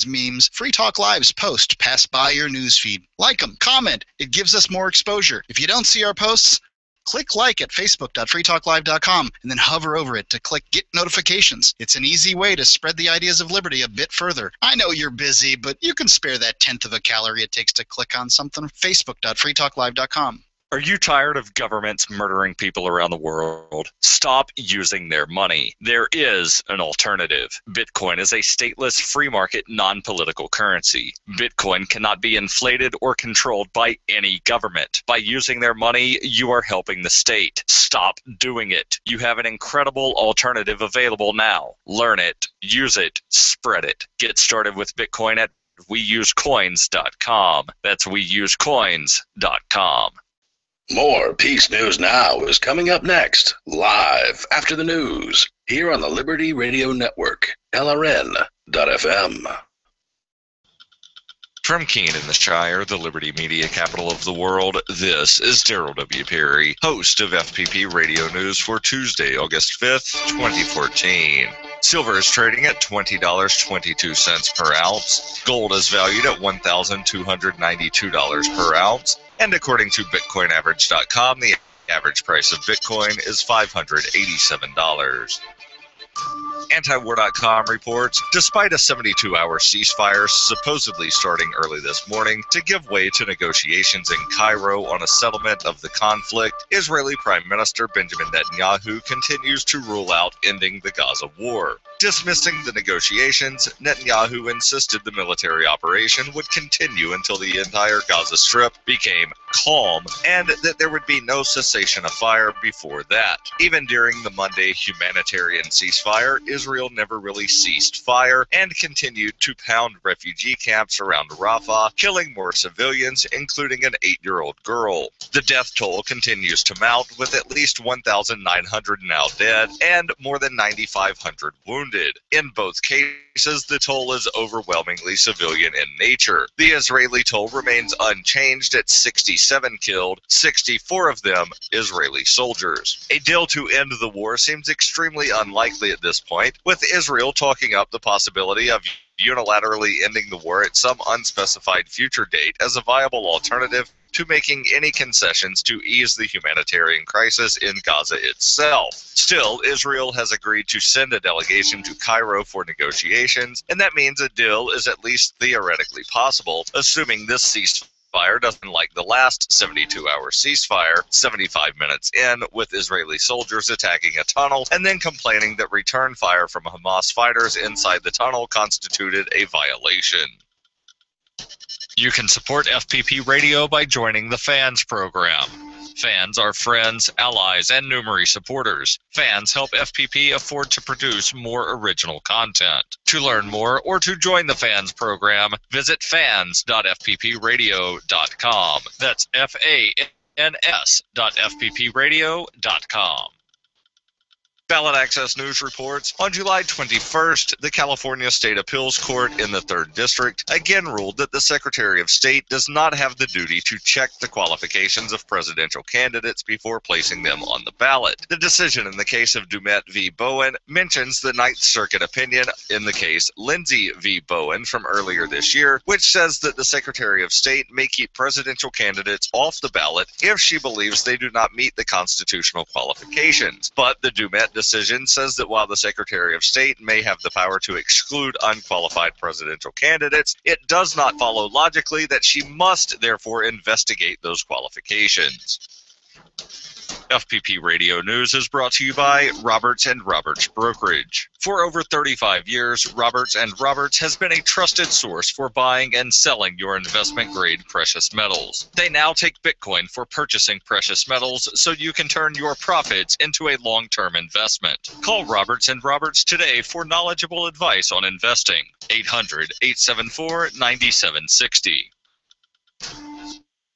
Memes, Free Talk Live's post pass by your newsfeed. Like them, comment. It gives us more exposure. If you don't see our posts, click like at facebook.freetalklive.com and then hover over it to click Get Notifications. It's an easy way to spread the ideas of liberty a bit further. I know you're busy, but you can spare that 1/10 of a calorie it takes to click on something. facebook.freetalklive.com. Are you tired of governments murdering people around the world? Stop using their money. There is an alternative. Bitcoin is a stateless, free market, non-political currency. Bitcoin cannot be inflated or controlled by any government. By using their money, you are helping the state. Stop doing it. You have an incredible alternative available now. Learn it, use it, spread it. Get started with Bitcoin at weusecoins.com. That's weusecoins.com. More Peace News Now is coming up next, live after the news, here on the Liberty Radio Network, LRN.FM. From Keene in the Shire, the Liberty Media capital of the world, this is Daryl W. Perry, host of FPP Radio News for Tuesday, August 5th, 2014. Silver is trading at $20.22 per ounce. Gold is valued at $1,292 per ounce. And according to BitcoinAverage.com, the average price of Bitcoin is $587. Antiwar.com reports, despite a 72-hour ceasefire supposedly starting early this morning to give way to negotiations in Cairo on a settlement of the conflict, Israeli Prime Minister Benjamin Netanyahu continues to rule out ending the Gaza war. Dismissing the negotiations, Netanyahu insisted the military operation would continue until the entire Gaza Strip became calm and that there would be no cessation of fire before that. Even during the Monday humanitarian ceasefire, Israel never really ceased fire and continued to pound refugee camps around Rafah, killing more civilians, including an 8-year-old girl. The death toll continues to mount, with at least 1,900 now dead and more than 9,500 wounded. In both cases, the toll is overwhelmingly civilian in nature. The Israeli toll remains unchanged at 67 killed, 64 of them Israeli soldiers. A deal to end the war seems extremely unlikely at this point, with Israel talking up the possibility of unilaterally ending the war at some unspecified future date as a viable alternative to making any concessions to ease the humanitarian crisis in Gaza itself. Still, Israel has agreed to send a delegation to Cairo for negotiations, and that means a deal is at least theoretically possible, assuming this ceasefire doesn't like the last 72-hour ceasefire, 75 minutes in, with Israeli soldiers attacking a tunnel and then complaining that return fire from Hamas fighters inside the tunnel constituted a violation. You can support FPP Radio by joining the Fans program. Fans are friends, allies, and numerous supporters. Fans help FPP afford to produce more original content. To learn more or to join the Fans program, visit fans.fppradio.com. That's fans.fppradio.com. Ballot Access News reports, on July 21st, the California State Appeals Court in the 3rd District again ruled that the Secretary of State does not have the duty to check the qualifications of presidential candidates before placing them on the ballot. The decision in the case of Demeter v. Bowen mentions the Ninth Circuit opinion in the case Lindsay v. Bowen from earlier this year, which says that the Secretary of State may keep presidential candidates off the ballot if she believes they do not meet the constitutional qualifications. But the Demeter decision says that while the Secretary of State may have the power to exclude unqualified presidential candidates, it does not follow logically that she must therefore investigate those qualifications. FPP Radio News is brought to you by Roberts & Roberts Brokerage. For over 35 years, Roberts & Roberts has been a trusted source for buying and selling your investment-grade precious metals. They now take Bitcoin for purchasing precious metals so you can turn your profits into a long-term investment. Call Roberts & Roberts today for knowledgeable advice on investing. 800-874-9760.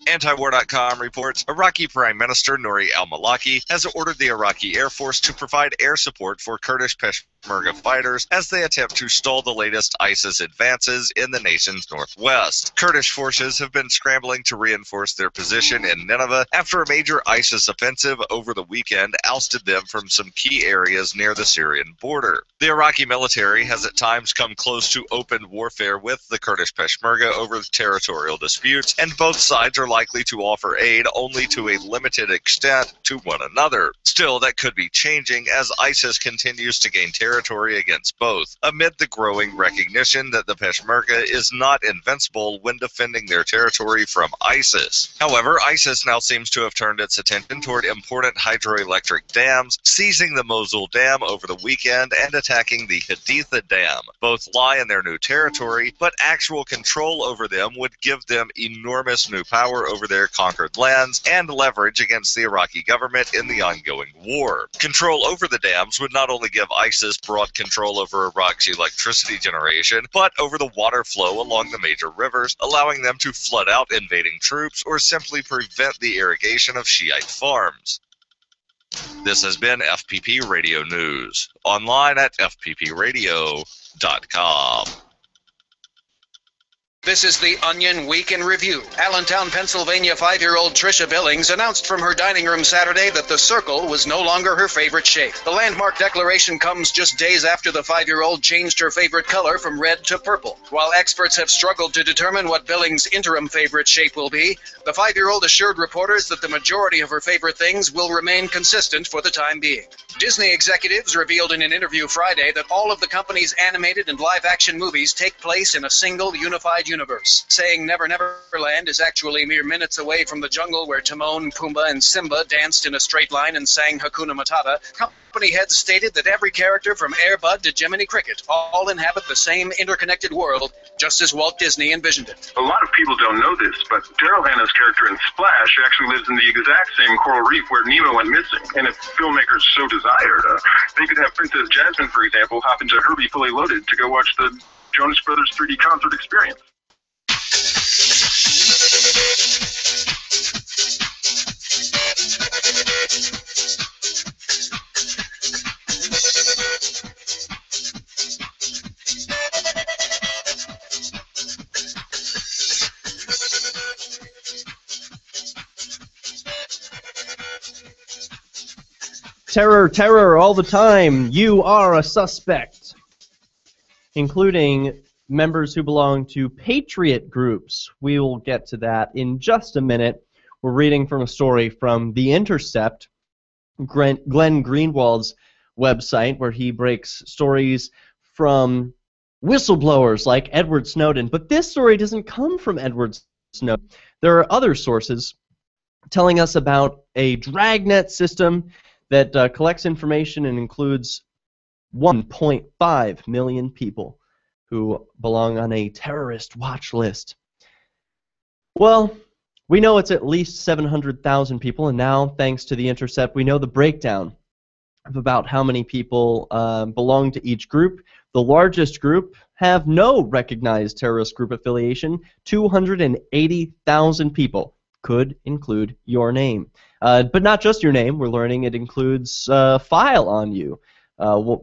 Antiwar.com reports Iraqi Prime Minister Nouri al-Maliki has ordered the Iraqi Air Force to provide air support for Kurdish Peshmerga fighters as they attempt to stall the latest ISIS advances in the nation's northwest. Kurdish forces have been scrambling to reinforce their position in Nineveh after a major ISIS offensive over the weekend ousted them from some key areas near the Syrian border. The Iraqi military has at times come close to open warfare with the Kurdish Peshmerga over territorial disputes, and both sides are likely to offer aid only to a limited extent to one another. Still, that could be changing as ISIS continues to gain territory against both, amid the growing recognition that the Peshmerga is not invincible when defending their territory from ISIS. However, ISIS now seems to have turned its attention toward important hydroelectric dams, seizing the Mosul Dam over the weekend and attacking the Haditha Dam. Both lie in their new territory, but actual control over them would give them enormous new power over their conquered lands and leverage against the Iraqi government in the ongoing war. Control over the dams would not only give ISIS broad control over Iraq's electricity generation, but over the water flow along the major rivers, allowing them to flood out invading troops or simply prevent the irrigation of Shiite farms. This has been FPP Radio News, online at fppradio.com. This is the Onion Week in Review. Allentown, Pennsylvania 5-year-old Trisha Billings announced from her dining room Saturday that the circle was no longer her favorite shape. The landmark declaration comes just days after the 5-year-old changed her favorite color from red to purple. While experts have struggled to determine what Billings' interim favorite shape will be, the 5-year-old assured reporters that the majority of her favorite things will remain consistent for the time being. Disney executives revealed in an interview Friday that all of the company's animated and live-action movies take place in a single unified universe, saying Never Never Land is actually mere minutes away from the jungle where Timon, Pumbaa, and Simba danced in a straight line and sang Hakuna Matata. Company heads stated that every character from Air Bud to Jiminy Cricket all inhabit the same interconnected world, just as Walt Disney envisioned it. A lot of people don't know this, but Daryl Hannah's character in Splash actually lives in the exact same coral reef where Nemo went missing. And if filmmakers so desired, they could have Princess Jasmine, for example, hop into Herbie Fully Loaded to go watch the Jonas Brothers 3D concert experience. Terror, terror, all the time. You are a suspect. Including members who belong to patriot groups. We will get to that in just a minute. We're reading from a story from The Intercept, Glenn Greenwald's website, where he breaks stories from whistleblowers like Edward Snowden. But this story doesn't come from Edward Snowden. There are other sources telling us about a dragnet system that collects information and includes 1.5 million people who belong on a terrorist watch list. Well, we know it's at least 700,000 people, and now, thanks to The Intercept, we know the breakdown of about how many people belong to each group. The largest group have no recognized terrorist group affiliation. 280,000 people could include your name. But not just your name. We're learning it includes file on you,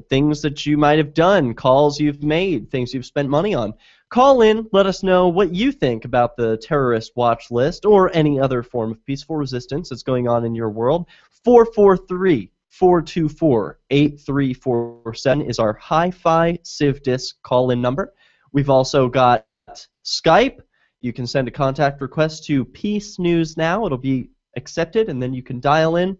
things that you might have done, calls you've made, things you've spent money on. Call in, let us know what you think about the terrorist watch list or any other form of peaceful resistance that's going on in your world. 443-424-8347 is our Hi-Fi CivDisc call-in number. We've also got Skype. You can send a contact request to PeaceNewsNow. It'll be accepted, and then you can dial in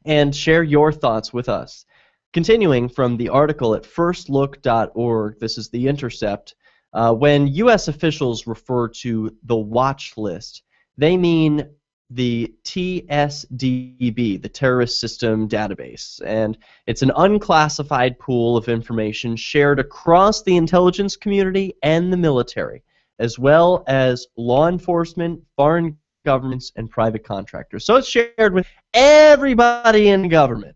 and share your thoughts with us. Continuing from the article at firstlook.org, this is The Intercept, when U.S. officials refer to the watch list, they mean the TSDB, the Terrorist System Database, and it's an unclassified pool of information shared across the intelligence community and the military, as well as law enforcement, foreign governments, and private contractors. So it's shared with everybody in government.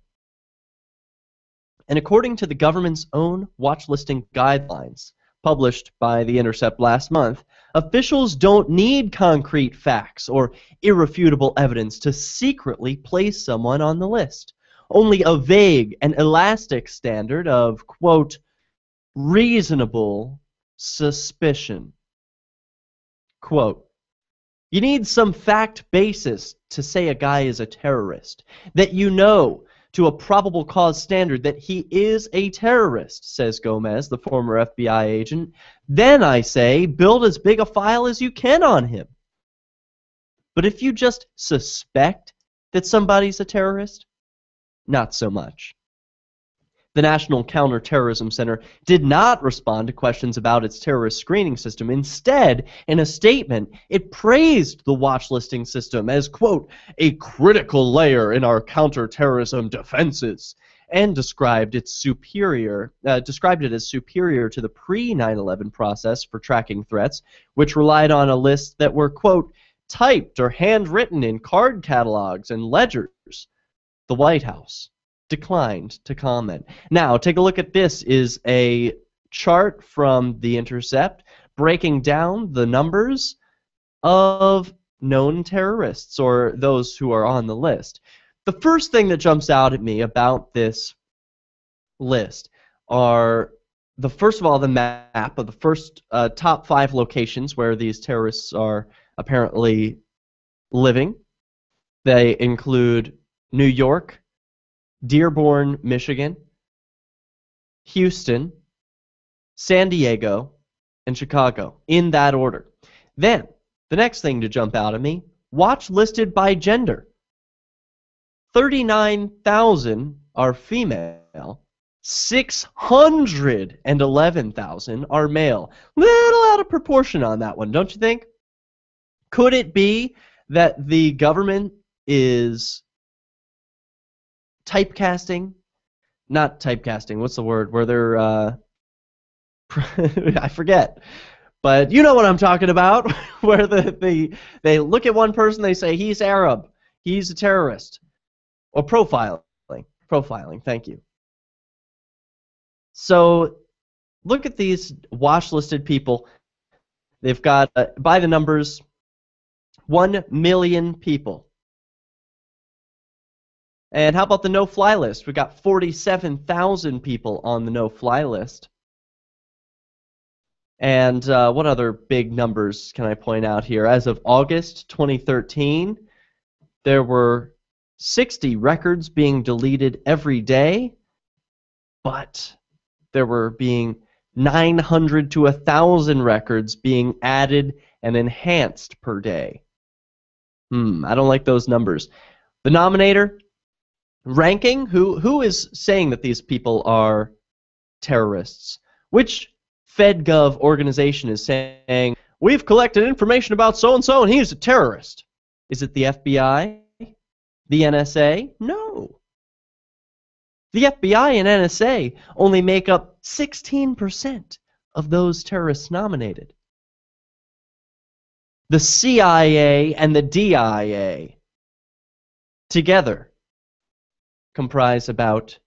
And according to the government's own watch listing guidelines, published by The Intercept last month, officials don't need concrete facts or irrefutable evidence to secretly place someone on the list. Only a vague and elastic standard of, quote, reasonable suspicion. Quote, you need some fact basis to say a guy is a terrorist, that you know to a probable cause standard that he is a terrorist, says Gomez, the former FBI agent. Then, I say, build as big a file as you can on him. But if you just suspect that somebody's a terrorist, not so much. The National Counterterrorism Center did not respond to questions about its terrorist screening system. Instead, in a statement, it praised the watch listing system as, quote, a critical layer in our counterterrorism defenses, and described it as superior to the pre-9/11 process for tracking threats, which relied on a list that were, quote, typed or handwritten in card catalogs and ledgers. The White House declined to comment. Now, take a look at this. Is a chart from The Intercept breaking down the numbers of known terrorists, or those who are on the list. The first thing that jumps out at me about this list are, first of all, the map of the first top 5 locations where these terrorists are apparently living. They include New York, Dearborn, Michigan, Houston, San Diego, and Chicago, in that order. Then, the next thing to jump out at me, watch listed by gender. 39,000 are female, 611,000 are male. Little out of proportion on that one, don't you think? Could it be that the government is typecasting? Not typecasting, what's the word? Where they're, I forget. But you know what I'm talking about, where they look at one person, they say, he's Arab, he's a terrorist. Or profiling. Profiling, thank you. So look at these watch-listed people. They've got, by the numbers, 1 million people. And how about the no-fly list? We've got 47,000 people on the no-fly list. And what other big numbers can I point out here? As of August 2013, there were 60 records being deleted every day, but there were being 900 to 1,000 records being added and enhanced per day. I don't like those numbers. The nominator ranking, who is saying that these people are terrorists? Which FedGov organization is saying, we've collected information about so-and-so and he's a terrorist? Is it the FBI? The NSA? No. The FBI and NSA only make up 16% of those terrorists nominated. The CIA and the DIA together comprise about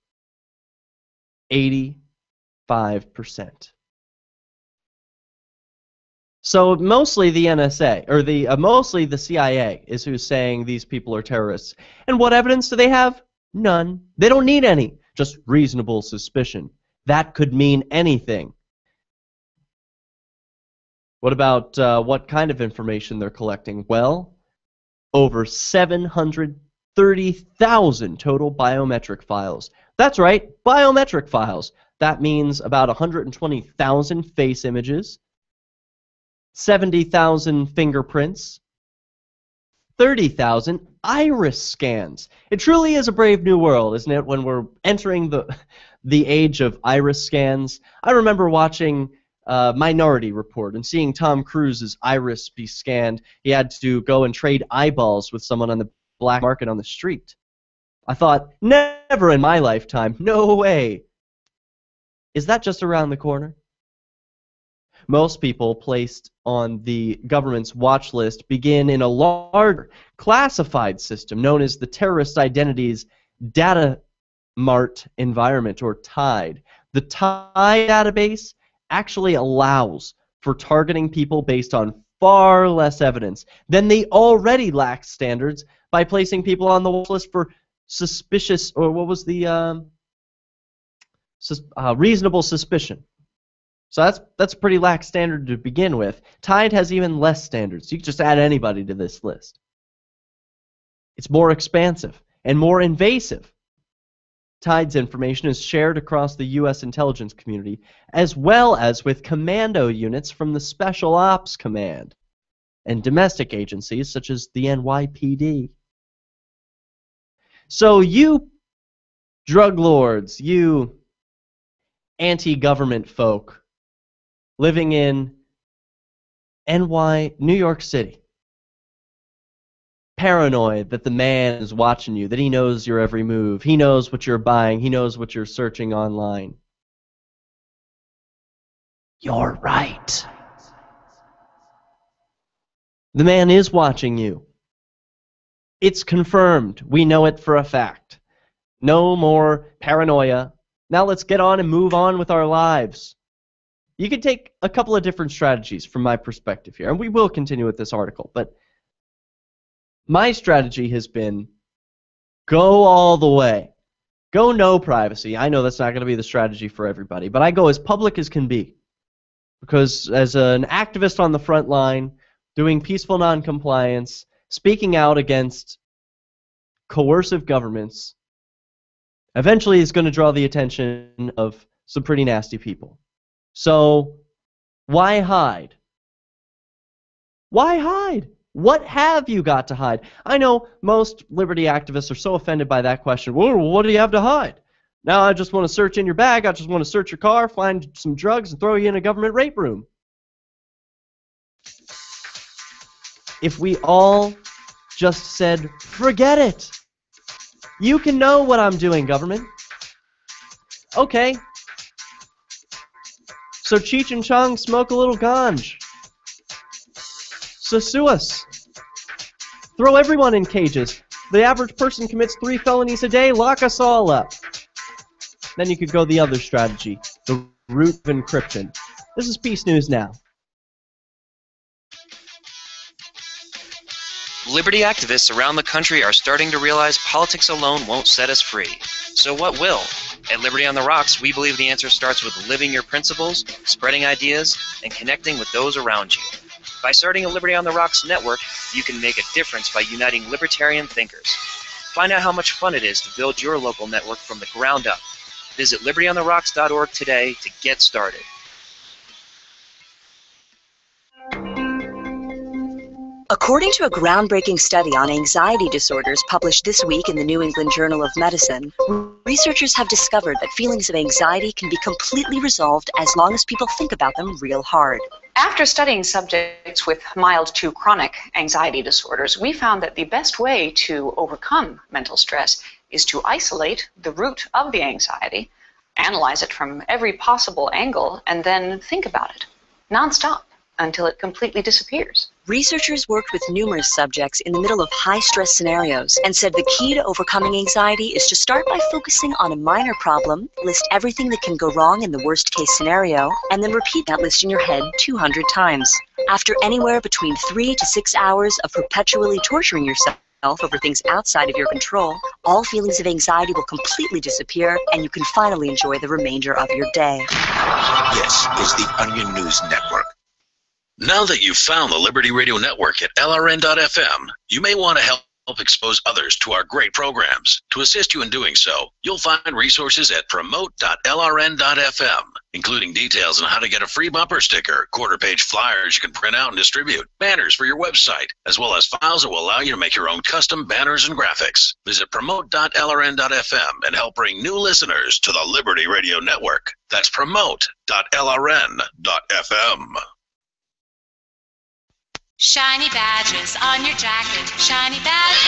85%. So mostly the NSA, or mostly the CIA is who's saying these people are terrorists. And what evidence do they have? None. They don't need any. Just reasonable suspicion. That could mean anything. What about what kind of information they're collecting? Well, over 730,000 total biometric files. That's right, biometric files. That means about 120,000 face images, 70,000 fingerprints, 30,000 iris scans. It truly is a brave new world, isn't it, when we're entering the age of iris scans. I remember watching Minority Report and seeing Tom Cruise's iris be scanned. He had to go and trade eyeballs with someone on the black market on the street. I thought, never in my lifetime, no way. Is that just around the corner? Most people placed on the government's watch list begin in a larger classified system known as the Terrorist Identities Data Mart Environment, or TIDE. The TIDE database actually allows for targeting people based on far less evidence than the already lax standards by placing people on the watch list for suspicious, or what was the reasonable suspicion. So that's a pretty lax standard to begin with. TIDE has even less standards. You can just add anybody to this list. It's more expansive and more invasive. TIDE's information is shared across the U.S. intelligence community, as well as with commando units from the Special Ops Command and domestic agencies such as the NYPD. So you drug lords, you anti-government folk living in New York City, paranoid that the man is watching you, that he knows your every move, he knows what you're buying, he knows what you're searching online. You're right. The man is watching you. It's confirmed. We know it for a fact. No more paranoia. Now let's get on and move on with our lives. You can take a couple of different strategies from my perspective here, and we will continue with this article, but my strategy has been go all the way. Go no privacy. I know that's not going to be the strategy for everybody, but I go as public as can be. Because as an activist on the front line, doing peaceful noncompliance, speaking out against coercive governments, eventually is going to draw the attention of some pretty nasty people. So, why hide? Why hide? What have you got to hide? I know most liberty activists are so offended by that question. Well, what do you have to hide? Now I just want to search in your bag, I just want to search your car, find some drugs, and throw you in a government rape room. If we all just said, forget it. You can know what I'm doing, government. Okay. So Cheech and Chong smoke a little ganj. So sue us. Throw everyone in cages. The average person commits 3 felonies a day. Lock us all up. Then you could go the other strategy, the root of encryption. This is Peace News Now. Liberty activists around the country are starting to realize politics alone won't set us free. So what will? At Liberty on the Rocks, we believe the answer starts with living your principles, spreading ideas, and connecting with those around you. By starting a Liberty on the Rocks network, you can make a difference by uniting libertarian thinkers. Find out how much fun it is to build your local network from the ground up. Visit libertyontherocks.org today to get started. According to a groundbreaking study on anxiety disorders published this week in the New England Journal of Medicine, researchers have discovered that feelings of anxiety can be completely resolved as long as people think about them real hard. After studying subjects with mild to chronic anxiety disorders, we found that the best way to overcome mental stress is to isolate the root of the anxiety, analyze it from every possible angle, and then think about it nonstop until it completely disappears. Researchers worked with numerous subjects in the middle of high-stress scenarios and said the key to overcoming anxiety is to start by focusing on a minor problem, list everything that can go wrong in the worst-case scenario, and then repeat that list in your head 200 times. After anywhere between 3 to 6 hours of perpetually torturing yourself over things outside of your control, all feelings of anxiety will completely disappear, and you can finally enjoy the remainder of your day. This is the Onion News Network. Now that you've found the Liberty Radio Network at LRN.FM, you may want to help expose others to our great programs. To assist you in doing so, you'll find resources at promote.lrn.fm, including details on how to get a free bumper sticker, quarter-page flyers you can print out and distribute, banners for your website, as well as files that will allow you to make your own custom banners and graphics. Visit promote.lrn.fm and help bring new listeners to the Liberty Radio Network. That's promote.lrn.fm. Shiny badges on your jacket, shiny badges.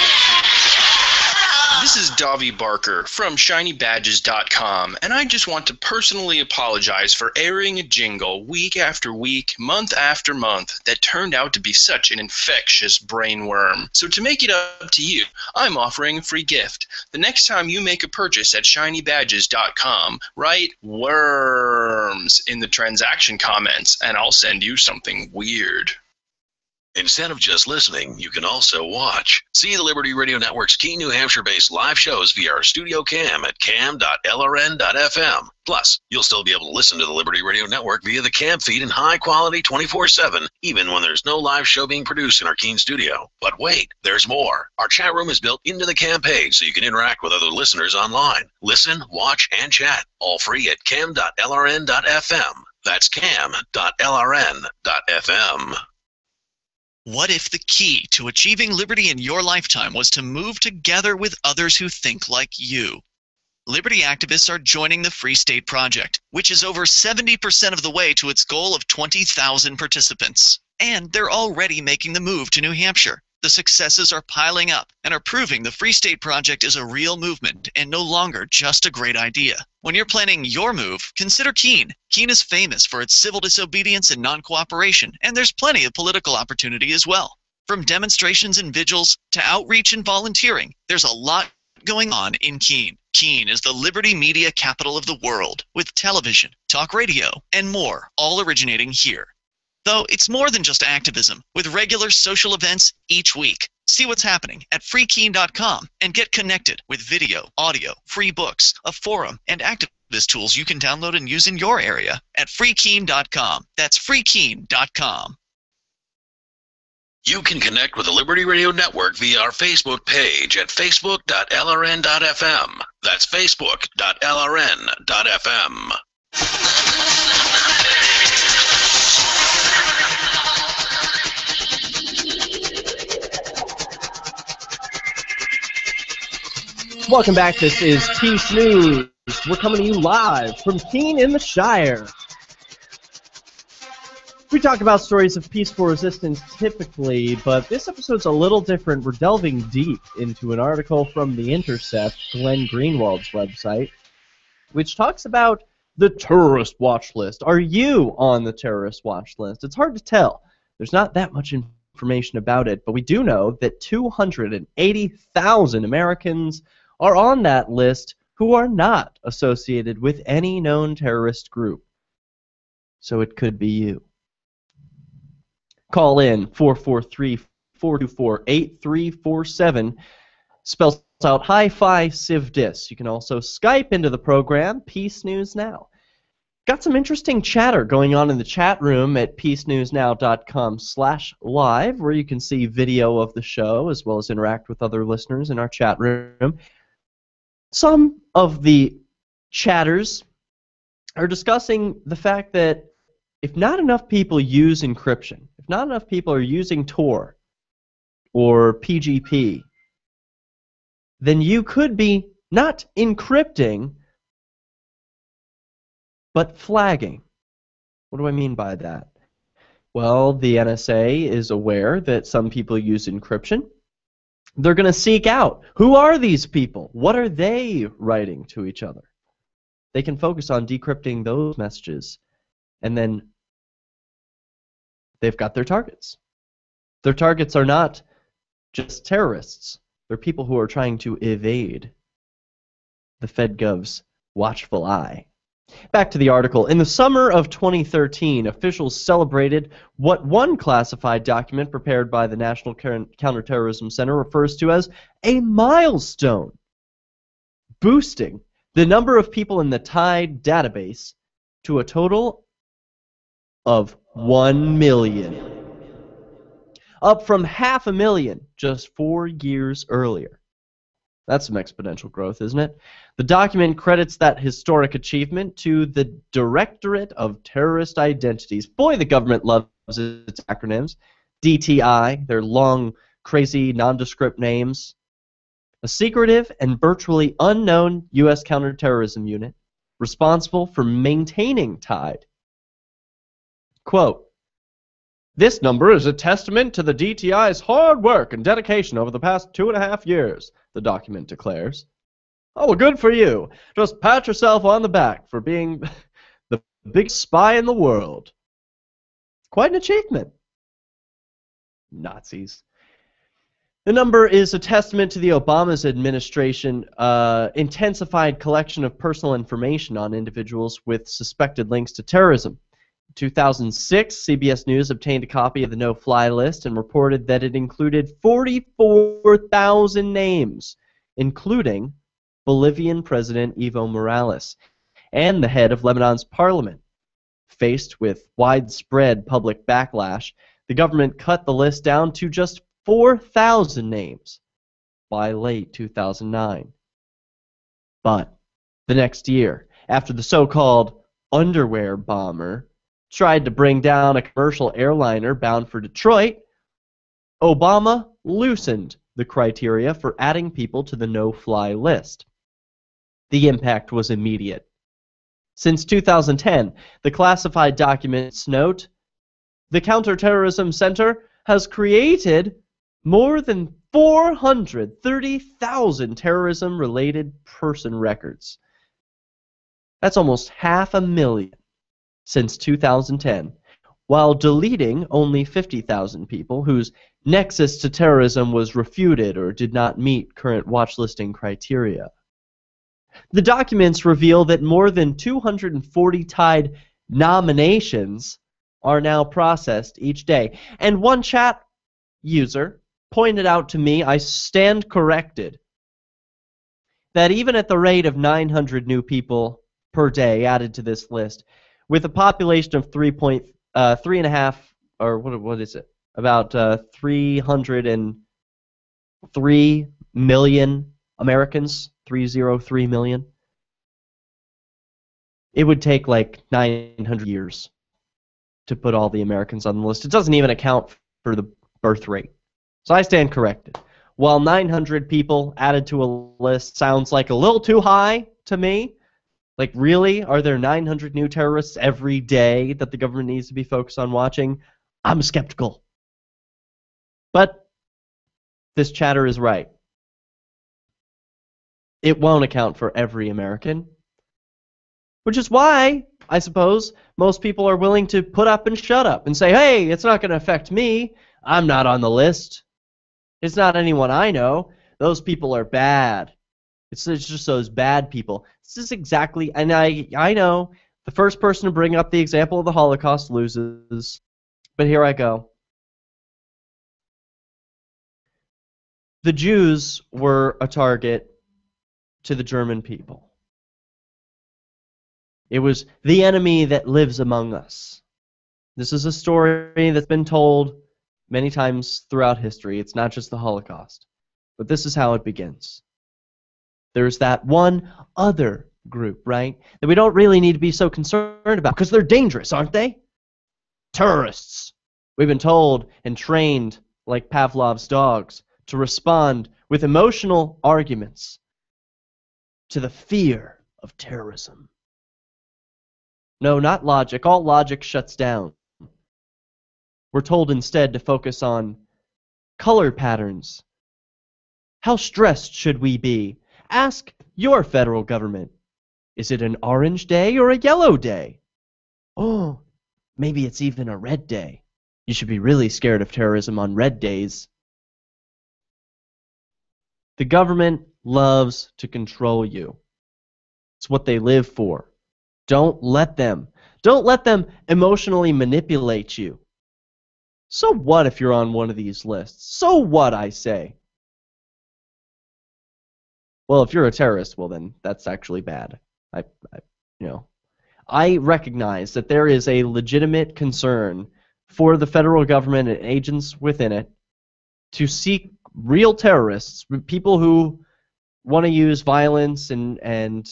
This is Davi Barker from ShinyBadges.com, and I just want to personally apologize for airing a jingle week after week, month after month, that turned out to be such an infectious brainworm. So to make it up to you, I'm offering a free gift. The next time you make a purchase at ShinyBadges.com, write worms in the transaction comments, and I'll send you something weird. Instead of just listening, you can also watch. See the Liberty Radio Network's key New Hampshire-based live shows via our studio cam at cam.lrn.fm. Plus, you'll still be able to listen to the Liberty Radio Network via the cam feed in high quality 24/7, even when there's no live show being produced in our Keene studio. But wait, there's more. Our chat room is built into the cam page so you can interact with other listeners online. Listen, watch, and chat, all free at cam.lrn.fm. That's cam.lrn.fm. What if the key to achieving liberty in your lifetime was to move together with others who think like you? Liberty activists are joining the Free State Project, which is over 70% of the way to its goal of 20,000 participants. And they're already making the move to New Hampshire. The successes are piling up and are proving the Free State Project is a real movement and no longer just a great idea. When you're planning your move, consider Keene. Keene is famous for its civil disobedience and non-cooperation, and there's plenty of political opportunity as well. From demonstrations and vigils to outreach and volunteering, there's a lot going on in Keene. Keene is the liberty media capital of the world, with television, talk radio, and more, all originating here. Though it's more than just activism, with regular social events each week. See what's happening at freekeene.com and get connected with video, audio, free books, a forum, and activist tools you can download and use in your area at freekeene.com. That's freekeene.com. You can connect with the Liberty Radio Network via our Facebook page at facebook.lrn.fm. That's facebook.lrn.fm. Welcome back. This is Peace News. We're coming to you live from Keene in the Shire. We talk about stories of peaceful resistance typically, but this episode's a little different. We're delving deep into an article from The Intercept, Glenn Greenwald's website, which talks about the terrorist watch list. Are you on the terrorist watch list? It's hard to tell. There's not that much information about it, but we do know that 280,000 Americans are on that list who are not associated with any known terrorist group. So it could be you. Call in 443-424-8347. Spells out Hi-Fi Civ Dis. You can also Skype into the program, Peace News Now. Got some interesting chatter going on in the chat room at PeaceNewsNow.com/live, where you can see video of the show as well as interact with other listeners in our chat room. Some of the chatters are discussing the fact that if not enough people use encryption, if not enough people are using Tor or PGP, then you could be not encrypting, but flagging. What do I mean by that? Well, the NSA is aware that some people use encryption. They're going to seek out, who are these people? What are they writing to each other? They can focus on decrypting those messages, and then they've got their targets. Their targets are not just terrorists. They're people who are trying to evade the FedGov's watchful eye. Back to the article. In the summer of 2013, officials celebrated what one classified document prepared by the National Counterterrorism Center refers to as a milestone, boosting the number of people in the TIDE database to a total of 1 million, up from 500,000 just 4 years earlier. That's some exponential growth, isn't it? The document credits that historic achievement to the Directorate of Terrorist Identities. Boy, the government loves its acronyms. DTI, their long, crazy, nondescript names. A secretive and virtually unknown U.S. counterterrorism unit responsible for maintaining TIDE. Quote, "This number is a testament to the DTI's hard work and dedication over the past 2.5 years, the document declares. Oh, well, good for you. Just pat yourself on the back for being the biggest spy in the world. Quite an achievement. Nazis. The number is a testament to the Obama's administration intensified collection of personal information on individuals with suspected links to terrorism. In 2006, CBS News obtained a copy of the no-fly list and reported that it included 44,000 names, including Bolivian President Evo Morales and the head of Lebanon's parliament. Faced with widespread public backlash, the government cut the list down to just 4,000 names by late 2009. But the next year, after the so-called underwear bomber tried to bring down a commercial airliner bound for Detroit, Obama loosened the criteria for adding people to the no-fly list. The impact was immediate. Since 2010, the classified documents note, the Counterterrorism Center has created more than 430,000 terrorism-related person records. That's almost 500,000 since 2010, while deleting only 50,000 people whose nexus to terrorism was refuted or did not meet current watch listing criteria. The documents reveal that more than 240 TIDE nominations are now processed each day. And one chat user pointed out to me, I stand corrected, that even at the rate of 900 new people per day added to this list, with a population of 3.5, or what is it? About 303 million Americans, 303 million. It would take like 900 years to put all the Americans on the list. It doesn't even account for the birth rate. So I stand corrected. while 900 people added to a list sounds like a little too high to me. Like, really? Are there 900 new terrorists every day that the government needs to be focused on watching? I'm skeptical. But this chatter is right. It won't account for every American. Which is why, I suppose, most people are willing to put up and shut up and say, hey, it's not going to affect me. I'm not on the list. It's not anyone I know. Those people are bad. It's just those bad people. This is exactly, and I know the first person to bring up the example of the Holocaust loses, but here I go. The Jews were a target to the German people. It was the enemy that lives among us. This is a story that's been told many times throughout history. It's not just the Holocaust. But this is how it begins. There's that one other group, right, that we don't really need to be so concerned about because they're dangerous, aren't they? Terrorists. We've been told and trained like Pavlov's dogs to respond with emotional arguments to the fear of terrorism. No, not logic. All logic shuts down. We're told instead to focus on color patterns. How stressed should we be? Ask your federal government. Is it an orange day or a yellow day? Oh, maybe it's even a red day. You should be really scared of terrorism on red days. The government loves to control you. It's what they live for. Don't let them. Don't let them emotionally manipulate you. So what if you're on one of these lists? So what, I say? Well, if you're a terrorist, well then that's actually bad. I recognize that there is a legitimate concern for the federal government and agents within it to seek real terrorists, people who want to use violence and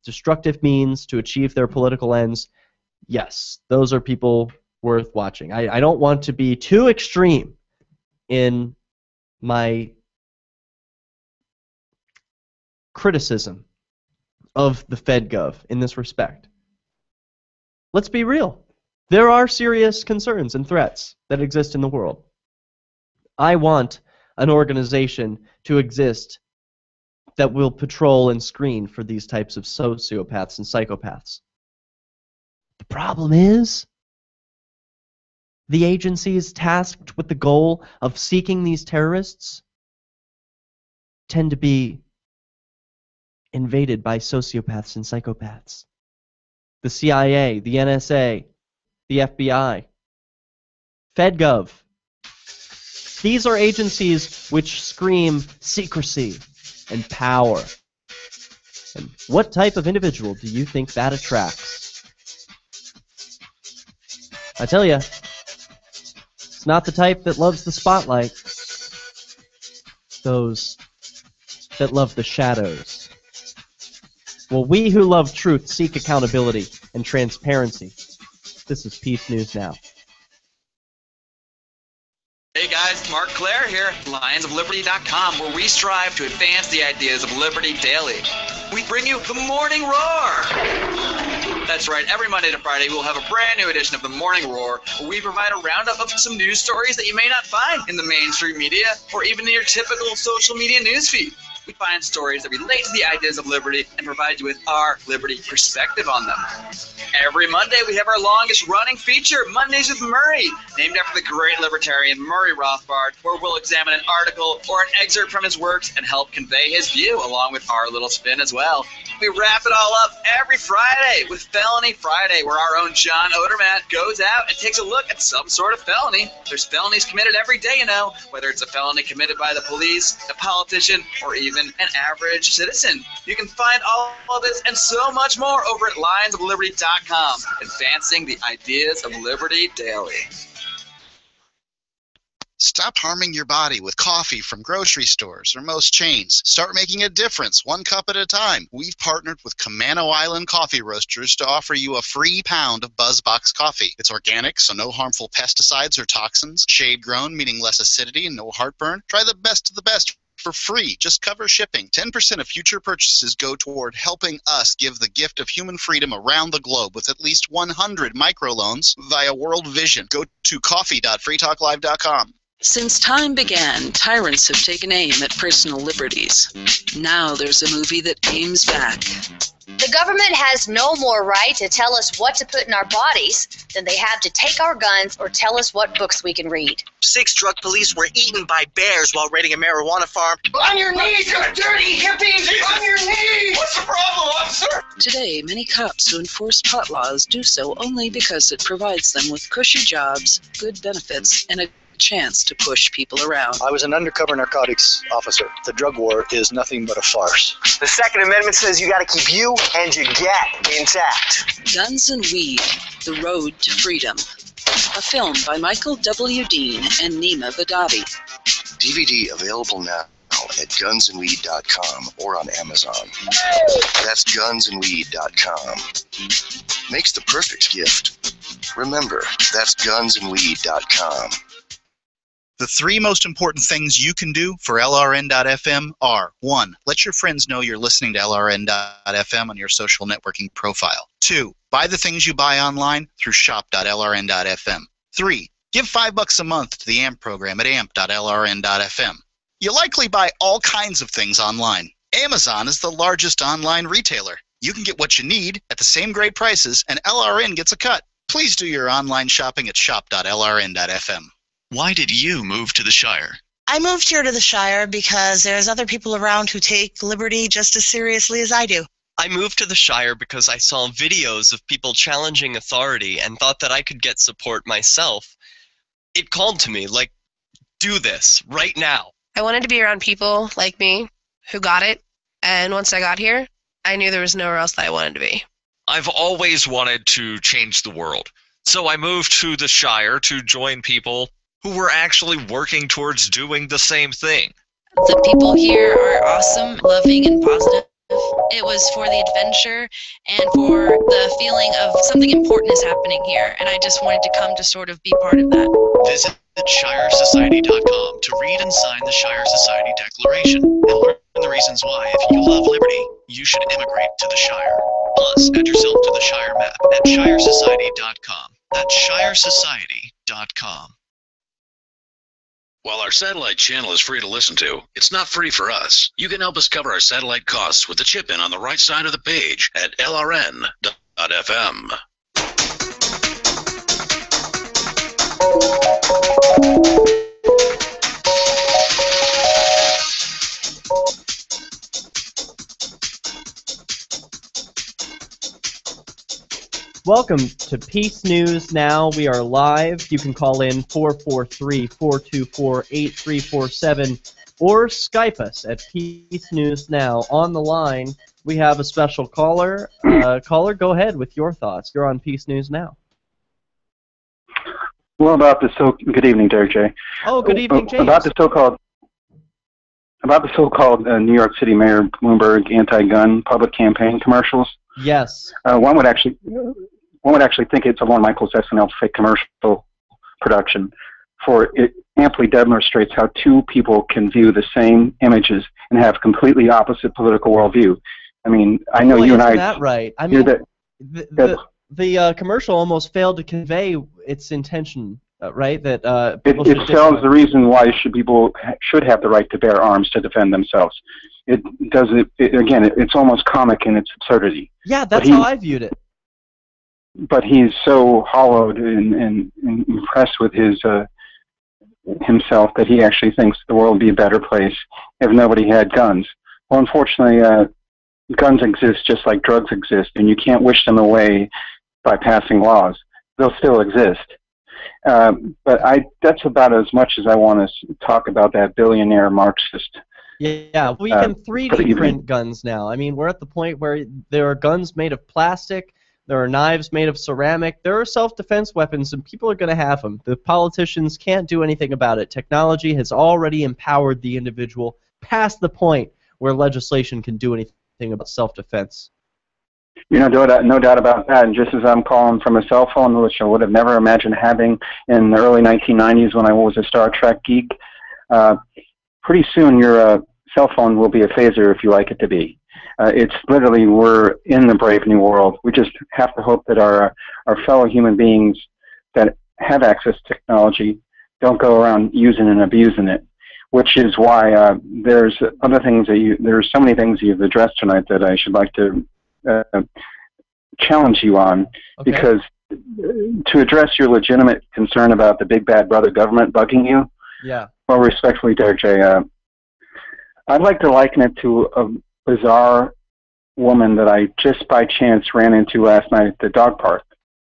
destructive means to achieve their political ends. Yes, those are people worth watching. I don't want to be too extreme in my criticism of the FedGov in this respect. Let's be real. There are serious concerns and threats that exist in the world. I want an organization to exist that will patrol and screen for these types of sociopaths and psychopaths. The problem is, the agencies tasked with the goal of seeking these terrorists tend to be invaded by sociopaths and psychopaths. The CIA, the NSA, the FBI, FedGov. These are agencies which scream secrecy and power. And what type of individual do you think that attracts? I tell you, it's not the type that loves the spotlight. Those that love the shadows. Well, we who love truth seek accountability and transparency. This is Peace News Now. Hey guys, Mark Claire here, lionsofliberty.com, where we strive to advance the ideas of liberty daily. We bring you the Morning Roar! That's right, every Monday to Friday we'll have a brand new edition of the Morning Roar, where we provide a roundup of some news stories that you may not find in the mainstream media or even in your typical social media newsfeed. We find stories that relate to the ideas of liberty and provide you with our liberty perspective on them. Every Monday, we have our longest-running feature, Mondays with Murray, named after the great libertarian Murray Rothbard, where we'll examine an article or an excerpt from his works and help convey his view, along with our little spin as well. We wrap it all up every Friday with Felony Friday, where our own John Odermatt goes out and takes a look at some sort of felony. There's felonies committed every day, you know, whether it's a felony committed by the police, a politician, or even an average citizen. You can find all this and so much more over at lionsofliberty.com, advancing the ideas of liberty daily. Stop harming your body with coffee from grocery stores or most chains. Start making a difference, 1 cup at a time. We've partnered with Camano Island Coffee Roasters to offer you a free pound of BuzzBox coffee. It's organic, so no harmful pesticides or toxins. Shade-grown, meaning less acidity and no heartburn. Try the best of the best for free. Just cover shipping. 10% of future purchases go toward helping us give the gift of human freedom around the globe with at least 100 microloans via World Vision. Go to coffee.freetalklive.com. Since time began, tyrants have taken aim at personal liberties. Now there's a movie that aims back. The government has no more right to tell us what to put in our bodies than they have to take our guns or tell us what books we can read. 6 drug police were eaten by bears while raiding a marijuana farm. On your knees, you dirty hippies! On your knees! What's the problem, officer? Today, many cops who enforce pot laws do so only because it provides them with cushy jobs, good benefits, and a chance to push people around. I was an undercover narcotics officer. The drug war is nothing but a farce. The Second Amendment says you gotta keep you and your gat intact. Guns and Weed, The Road to Freedom. A film by Michael W. Dean and Nima Badavi. DVD available now at gunsandweed.com or on Amazon. That's gunsandweed.com. Makes the perfect gift. Remember, that's gunsandweed.com. The 3 most important things you can do for LRN.FM are: 1. Let your friends know you're listening to LRN.FM on your social networking profile. 2. Buy the things you buy online through shop.lrn.fm. 3. Give $5 a month to the AMP program at amp.lrn.fm. You likely buy all kinds of things online. Amazon is the largest online retailer. You can get what you need at the same great prices, and LRN gets a cut. Please do your online shopping at shop.lrn.fm. Why did you move to the Shire? I moved here to the Shire because there's other people around who take liberty just as seriously as I do. I moved to the Shire because I saw videos of people challenging authority and thought that I could get support myself. It called to me, like, do this, right now. I wanted to be around people like me who got it, and once I got here, I knew there was nowhere else that I wanted to be. I've always wanted to change the world, so I moved to the Shire to join people who were actually working towards doing the same thing. The people here are awesome, loving, and positive. It was for the adventure and for the feeling of something important is happening here, and I just wanted to come to sort of be part of that. Visit ShireSociety.com to read and sign the Shire Society Declaration and learn the reasons why, if you love liberty, you should immigrate to the Shire. Plus, add yourself to the Shire map at ShireSociety.com. That's ShireSociety.com. While our satellite channel is free to listen to, it's not free for us. You can help us cover our satellite costs with the chip-in on the right side of the page at lrn.fm. Welcome to Peace News Now. We are live. You can call in 443-424-8347 or Skype us at Peace News Now. On the line, we have a special caller. Caller, go ahead with your thoughts. You're on Peace News Now. Well, good evening, Derek J. Oh, good evening, James. About the so-called New York City Mayor Bloomberg anti-gun public campaign commercials. Yes. One would actually think it's a Lorne Michaels SNL fake commercial production, for it amply demonstrates how 2 people can view the same images and have completely opposite political worldview. I mean, I know you and I. Isn't that right? I mean, the commercial almost failed to convey its intention, right? That people it sells the reason why people should have the right to bear arms to defend themselves. It doesn't. It's almost comic in its absurdity. Yeah, that's how I viewed it. But he's so hollowed and impressed with himself that he actually thinks the world would be a better place if nobody had guns. Well, unfortunately, guns exist just like drugs exist, and you can't wish them away by passing laws. They'll still exist. But that's about as much as I want to talk about that billionaire Marxist. Yeah, we can 3D print guns now. I mean, we're at the point where there are guns made of plastic. There are knives made of ceramic. There are self-defense weapons, and people are going to have them. The politicians can't do anything about it. Technology has already empowered the individual past the point where legislation can do anything about self-defense. You know, no doubt about that. And just as I'm calling from a cell phone, which I would have never imagined having in the early 1990s when I was a Star Trek geek, pretty soon your cell phone will be a phaser if you like it to be. It's literally, we're in the brave new world. We just have to hope that our fellow human beings that have access to technology don't go around using and abusing it, which is why there's other things there's so many things you've addressed tonight that I should like to challenge you on, because to address your legitimate concern about the big bad brother government bugging you, well, respectfully, Derek J., I'd like to liken it to a bizarre woman that I just by chance ran into last night at the dog park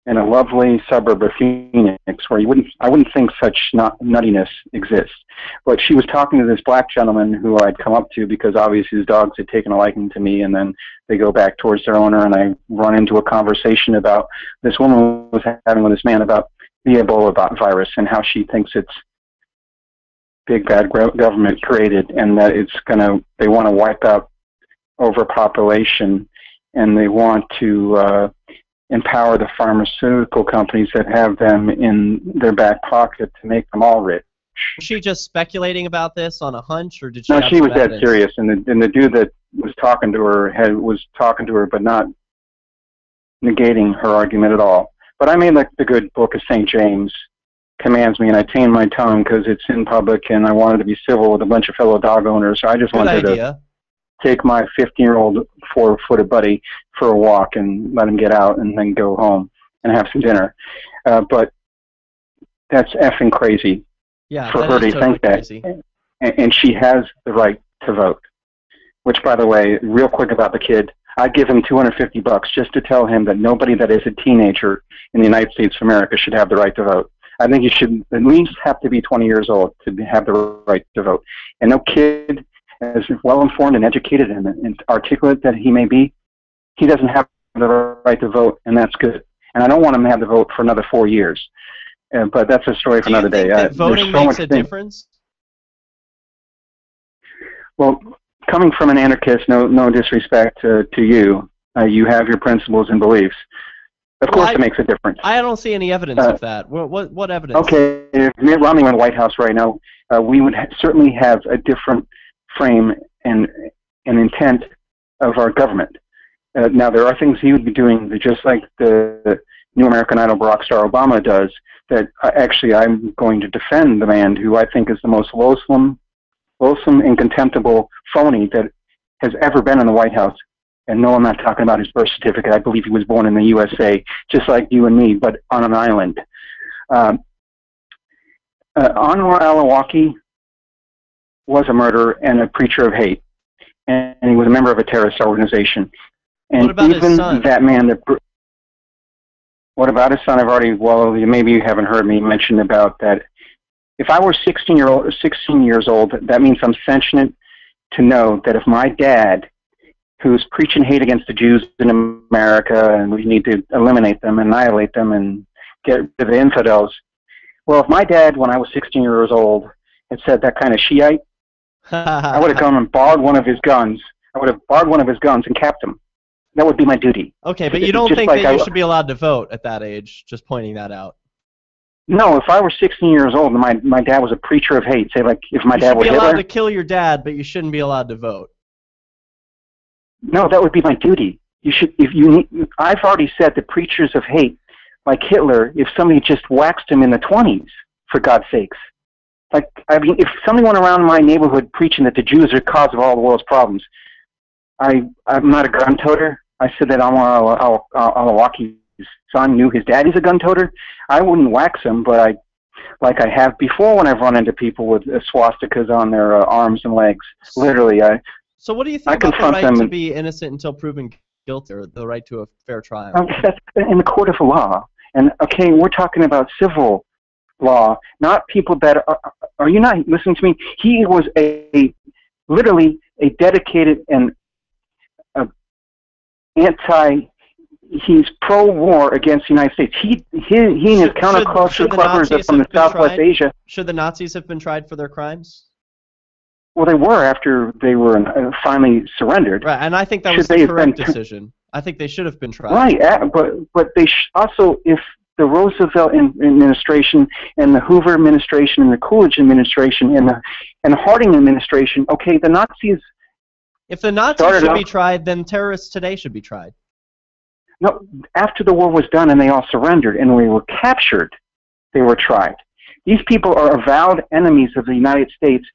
in a lovely suburb of Phoenix, where I wouldn't think such nuttiness exists. But she was talking to this black gentleman who I'd come up to because obviously his dogs had taken a liking to me, and then they go back towards their owner, and I run into a conversation about this woman was having with this man about the Ebola virus and how she thinks it's big bad government created, and that they want to wipe out overpopulation, and they want to empower the pharmaceutical companies that have them in their back pocket to make them all rich. Was she just speculating about this on a hunch, or did she? No, have she was evidence? dead serious, and the dude that was talking to her was talking to her, but not negating her argument at all. But I mean, like the good book of St. James commands me, and I tame my tongue because it's in public, and I wanted to be civil with a bunch of fellow dog owners. So I just wanted to take my 15-year-old 4-footed buddy for a walk and let him get out and then go home and have some dinner. But that's effing crazy for her to think that. And she has the right to vote. Which, by the way, real quick about the kid, I'd give him $250 just to tell him that nobody that is a teenager in the United States of America should have the right to vote. I think you should at least have to be 20 years old to have the right to vote. And no kid, as well-informed and educated and articulate that he may be, he doesn't have the right to vote, and that's good. And I don't want him to have the vote for another 4 years. But that's a story for another day. Do you think that voting makes a difference? Well, coming from an anarchist, no disrespect to you, you have your principles and beliefs. Of course it makes a difference. I don't see any evidence of that. What evidence? Okay, if Mitt Romney were in the White House right now, we would certainly have a different frame and intent of our government. Now, there are things he would be doing that just like the New American Idol rock star Obama does, that actually I'm going to defend the man who I think is the most loathsome and contemptible phony that has ever been in the White House. And no, I'm not talking about his birth certificate. I believe he was born in the USA, just like you and me, but on an island. Anwar al-Awlaki was a murderer and a preacher of hate, and he was a member of a terrorist organization. And what about even his son? That man what about his son? Maybe you haven't heard me mention about that. If I were 16 years old, that means I'm sentient to know that if my dad, who's preaching hate against the Jews in America, and we need to eliminate them, annihilate them, and get rid of the infidels. Well, if my dad, when I was 16 years old, had said that kind of Shiite, I would have gone and borrowed one of his guns. I would have borrowed one of his guns and capped him. That would be my duty. Okay, but you don't think that you should be allowed to vote at that age, just pointing that out. No, if I were 16 years old and my dad was a preacher of hate, say like if my dad was Hitler... You should be allowed to kill your dad, but you shouldn't be allowed to vote. No, that would be my duty. You should. I've already said that preachers of hate, like Hitler, if somebody just waxed him in the 20s, for God's sakes. Like, I mean, if somebody went around my neighborhood preaching that the Jews are the cause of all the world's problems, I'm not a gun toter. I said that Anwar al-Awlaki's son knew his daddy's a gun toter. I wouldn't wax him, but like I have before when I've run into people with swastikas on their arms and legs. Literally, So what do you think about the right to be innocent until proven guilty, or the right to a fair trial? That's in the court of law. And, okay, we're talking about civil law, not people that are you not listening to me? He was literally a dedicated and he's pro-war against the United States. He and his counterculture clubbers from the Southwest Asia. Should the Nazis have been tried for their crimes? Well, they were after they were finally surrendered. Right, and I think that was the correct decision. I think they should have been tried. Right, but they also, if the Roosevelt administration and the Hoover administration and the Coolidge administration and the Harding administration, okay, the Nazis. If the Nazis should be tried, then terrorists today should be tried. No, after the war was done and they all surrendered and we were captured, they were tried. These people are avowed enemies of the United States.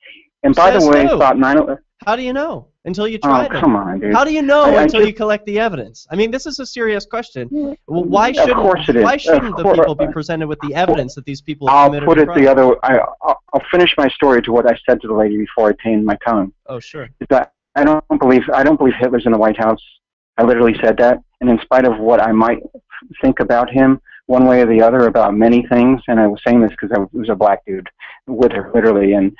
And by the way, thought 9/11. How do you know until you try them? Come on, dude. How do you know until you collect the evidence? I mean, this is a serious question. Well, why shouldn't the people be presented with the evidence that these people have committed a crime? I'll put it the other way. I'll finish my story to what I said to the lady before I tamed my tongue. Oh, sure. Is that I don't believe Hitler's in the White House. I literally said that, and in spite of what I might think about him, one way or the other, about many things, and I was saying this because I was a black dude with her, literally, and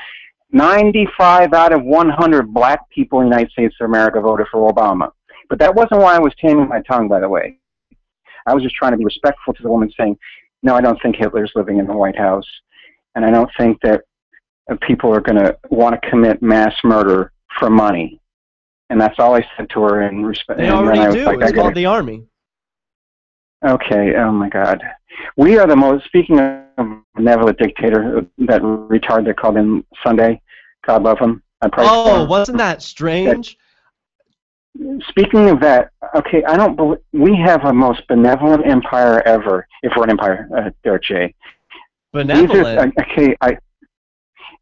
95 out of 100 black people in the United States of America voted for Obama. But that wasn't why I was taming my tongue, by the way. I was just trying to be respectful to the woman saying, no, I don't think Hitler's living in the White House, and I don't think that people are going to want to commit mass murder for money. And that's all I said to her in respect. They already do. It's called the Army. Okay, oh my God. We are the most, speaking of benevolent dictator, that retard that called in Sunday, God love him. Wasn't that strange? Speaking of that, okay, I don't believe, we have a most benevolent empire ever, if we're an empire, Derek J. Benevolent?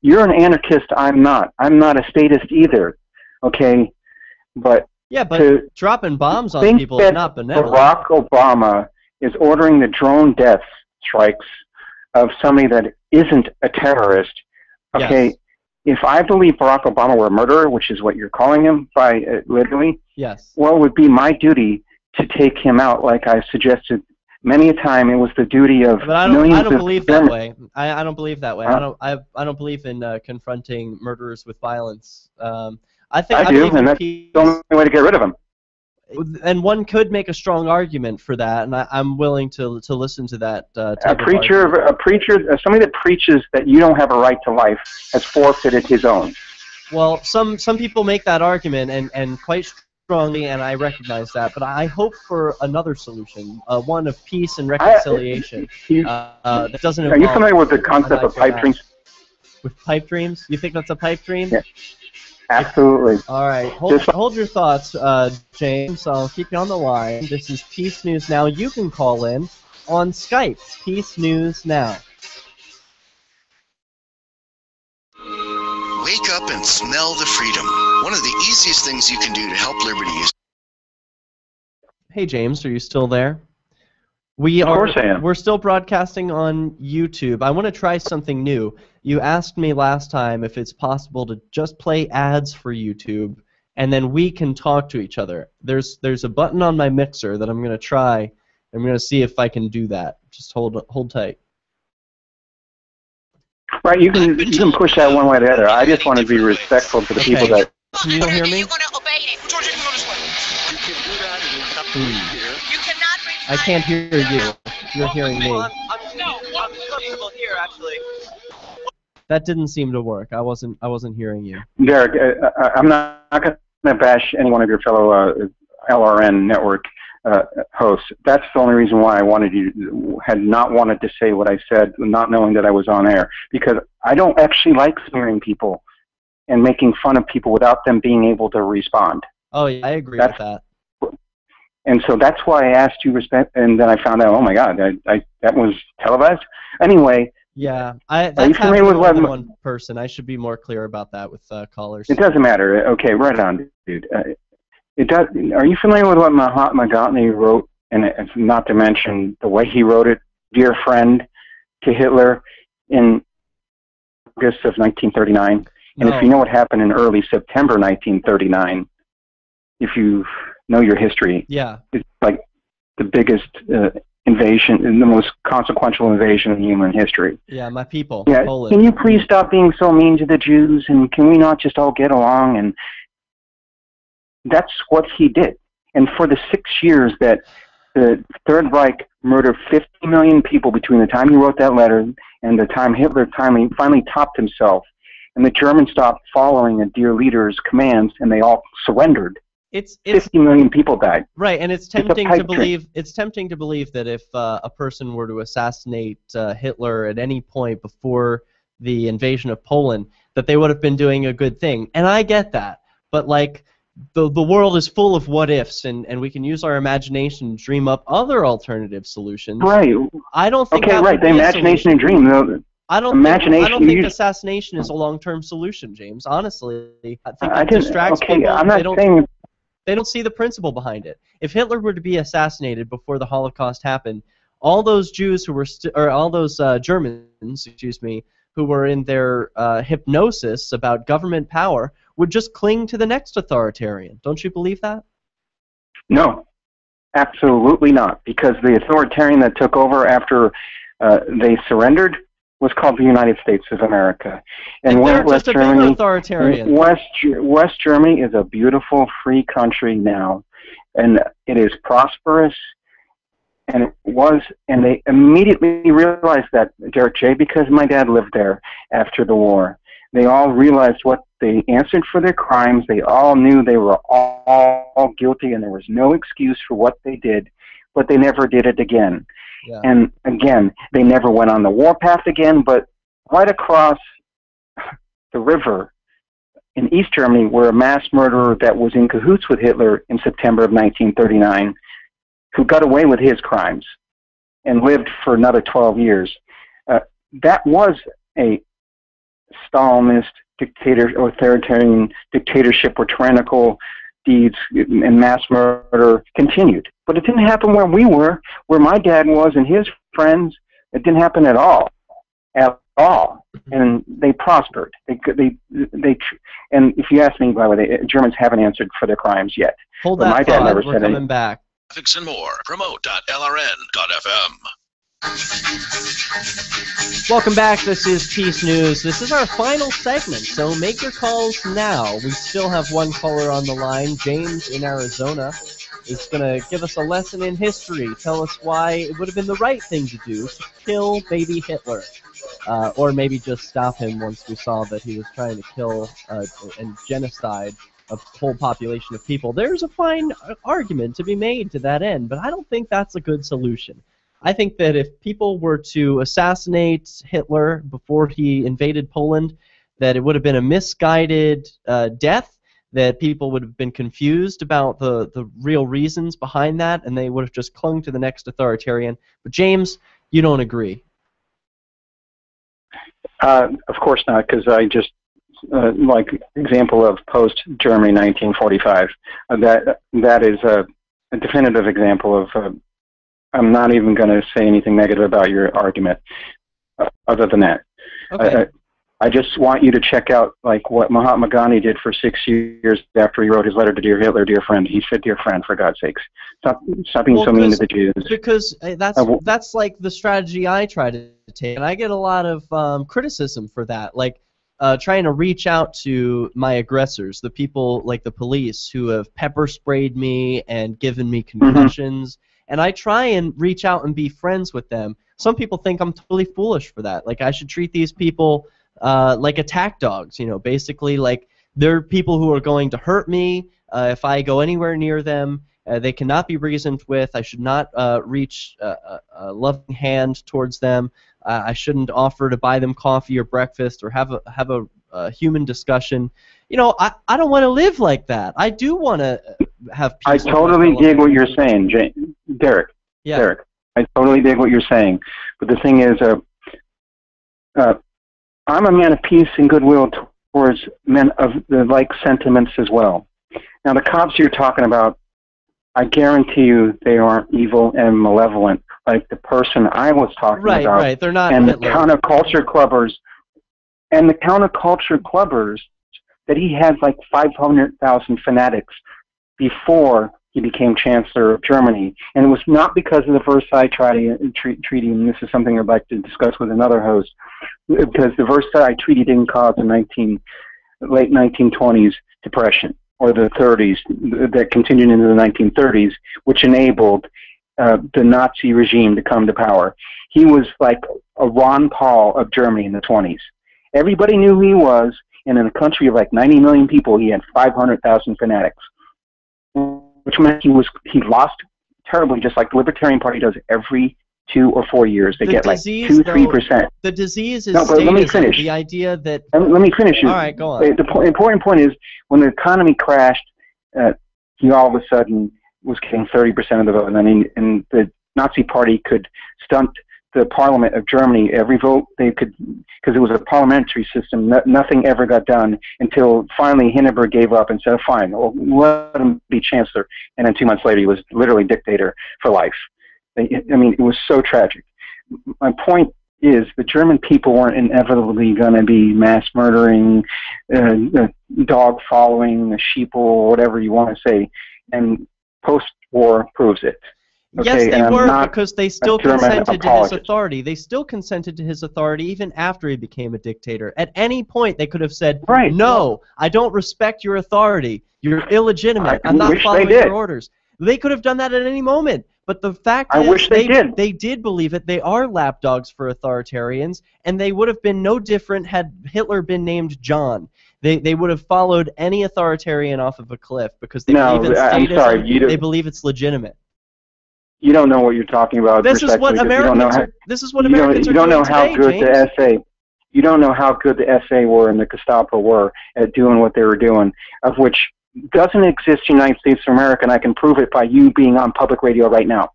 You're an anarchist, I'm not. I'm not a statist either, okay? But dropping bombs on people is not benevolent. Barack Obama is ordering the drone death strikes of somebody that isn't a terrorist. Okay, yes. If I believe Barack Obama were a murderer, which is what you're calling him by literally, yes. Well, it would be my duty to take him out, like I suggested many a time. It was the duty of millions I don't believe that way. I don't believe that way. I don't believe in confronting murderers with violence. I do, and that's the only way to get rid of them. And one could make a strong argument for that, and I'm willing to listen to that. Somebody that preaches that you don't have a right to life has forfeited his own. Well, some people make that argument, and quite strongly, and I recognize that. But I hope for another solution, one of peace and reconciliation. That doesn't involve. Are you familiar with the concept of pipe dreams? With pipe dreams? You think that's a pipe dream? Yeah. Absolutely. All right. Hold your thoughts, James. I'll keep you on the line. This is Peace News Now. You can call in on Skype. Peace News Now. Wake up and smell the freedom. One of the easiest things you can do to help liberty is... Hey, James. Are you still there? Of course I am. We're still broadcasting on YouTube. I want to try something new. You asked me last time if it's possible to just play ads for YouTube, and then we can talk to each other. There's a button on my mixer that I'm going to try. I'm going to see if I can do that. Just hold tight. Right, you can push that one way or the other. I just want to be respectful to the people that... Can you hear me? I can't hear you. You're hearing me. I'm comfortable here, actually. That didn't seem to work. I wasn't hearing you. Derek, I'm not going to bash any one of your fellow LRN network hosts. That's the only reason why I had not wanted to say what I said, not knowing that I was on air, because I don't actually like smearing people and making fun of people without them being able to respond. Oh, yeah, I agree with that. And so that's why I asked you respect, and then I found out, oh my God, that was televised. Anyway. Yeah, that's happening with more than one person. I should be more clear about that with callers. It doesn't matter. Okay, right on, dude. Are you familiar with what Mahatma Gandhi wrote, and not to mention the way he wrote it, dear friend, to Hitler in August of 1939? And if you know what happened in early September 1939, if you know your history, it's like the biggest invasion, and the most consequential invasion in human history. Yeah, my people. Yeah, Poland. Can you please stop being so mean to the Jews, and can we not just all get along? And that's what he did. And for the 6 years that The Third Reich murdered 50 million people between the time he wrote that letter and the time Hitler finally topped himself. And the Germans stopped following a dear leader's commands, and they all surrendered. 50 million people died. Right, and it's tempting to believe. It's tempting to believe that if a person were to assassinate Hitler at any point before the invasion of Poland, that they would have been doing a good thing. And I get that, but like the world is full of what ifs, and we can use our imagination to dream up other alternative solutions. Right. I don't think. Okay, right. The imagination and dream. I don't think assassination is a long-term solution, James. Honestly, I think it distracts people. I'm not saying. They don't see the principle behind it. If Hitler were to be assassinated before the Holocaust happened, all those Jews who were, all those Germans, excuse me, who were in their hypnosis about government power, would just cling to the next authoritarian. Don't you believe that? No, absolutely not. Because the authoritarian that took over after they surrendered was called the United States of America. And West Germany, West Germany is a beautiful, free country now, and it is prosperous. And it was, and they immediately realized that, Derek J., because my dad lived there after the war. They all realized what they answered for their crimes. They all knew they were all guilty, and there was no excuse for what they did, but they never did it again. Yeah. And again, they never went on the warpath again, but right across the river in East Germany, where a mass murderer that was in cahoots with Hitler in September of 1939, who got away with his crimes and lived for another 12 years, that was a Stalinist authoritarian dictatorship where tyrannical deeds and mass murder continued. But it didn't happen where we were, where my dad was and his friends. It didn't happen at all. And they prospered. And if you ask me, by the way, Germans haven't answered for their crimes yet. Hold that my dad never We're said coming anything. back. Graphics and more. Promote.lrn.fm. Welcome back. This is Peace News. This is our final segment, so make your calls now. We still have one caller on the line. James in Arizona is going to give us a lesson in history. Tell us why it would have been the right thing to do to kill baby Hitler. Or maybe just stop him once we saw that he was trying to kill and genocide a whole population of people. There's a fine argument to be made to that end, but I don't think that's a good solution. I think that if people were to assassinate Hitler before he invaded Poland, that it would have been a misguided death, that people would have been confused about the real reasons behind that, and they would have just clung to the next authoritarian. But James, you don't agree. Of course not, because I just, like example of post-Germany 1945, that is a definitive example of I'm not even going to say anything negative about your argument other than that. Okay. I just want you to check out like what Mahatma Gandhi did for 6 years after he wrote his letter to Dear Hitler, Dear Friend. He said, Dear friend, for God's sakes. Stop being so mean to the Jews. Because that's like the strategy I try to take, and I get a lot of criticism for that. Like trying to reach out to my aggressors, the people like the police who have pepper sprayed me and given me concussions. And I try and reach out and be friends with them. Some people think I'm totally foolish for that. Like I should treat these people like attack dogs. You know, basically like they're people who are going to hurt me if I go anywhere near them. They cannot be reasoned with. I should not reach a loving hand towards them. I shouldn't offer to buy them coffee or breakfast or have a human discussion. You know, I don't want to live like that. I do want to have peace. I totally dig what you're saying, Derek. Yeah. Derek, I totally dig what you're saying. But the thing is, I'm a man of peace and goodwill towards men of the like sentiments as well. Now, the cops you're talking about, I guarantee you they aren't evil and malevolent like the person I was talking about. Right, they're not And Hitler. the counterculture clubbers that he had like 500,000 fanatics before he became Chancellor of Germany. And it was not because of the Versailles Treaty, and this is something I'd like to discuss with another host, because the Versailles Treaty didn't cause the late 1920s depression, or the 30s that continued into the 1930s, which enabled the Nazi regime to come to power. He was like a Ron Paul of Germany in the 20s. Everybody knew who he was, and in a country of like 90 million people, he had 500,000 fanatics, which meant he lost terribly, just like the Libertarian Party does every 2 or 4 years. They get like 2-3%. The disease is no, but let me statism, finish. the idea that... Let me finish. All right, go on. The important point is, when the economy crashed, he all of a sudden was getting 30% of the vote, and the Nazi Party could stunt the Parliament of Germany. Every vote they could, because it was a parliamentary system, nothing ever got done until finally Hindenburg gave up and said, fine, well, let him be chancellor. And then 2 months later, he was literally dictator for life. I mean, it was so tragic. My point is the German people weren't inevitably going to be mass murdering, dog following, sheeple, whatever you want to say. And post-war proves it. Okay, yes, they and were, because they still German consented to his apologist. authority. They still consented to his authority even after he became a dictator. At any point, they could have said, no, I don't respect your authority. You're illegitimate. I'm not following your orders. They could have done that at any moment. But the fact is, they did believe it. They are lapdogs for authoritarians, and they would have been no different had Hitler been named John. They would have followed any authoritarian off of a cliff because they believe in statism. They believe it's legitimate. You don't know what you're talking about. This is what Americans are. This is what Americans are doing today, You don't know how good James. the SA. You don't know how good the SA were and the Gestapo were at doing what they were doing, of which doesn't exist in the United States of America, and I can prove it by you being on public radio right now.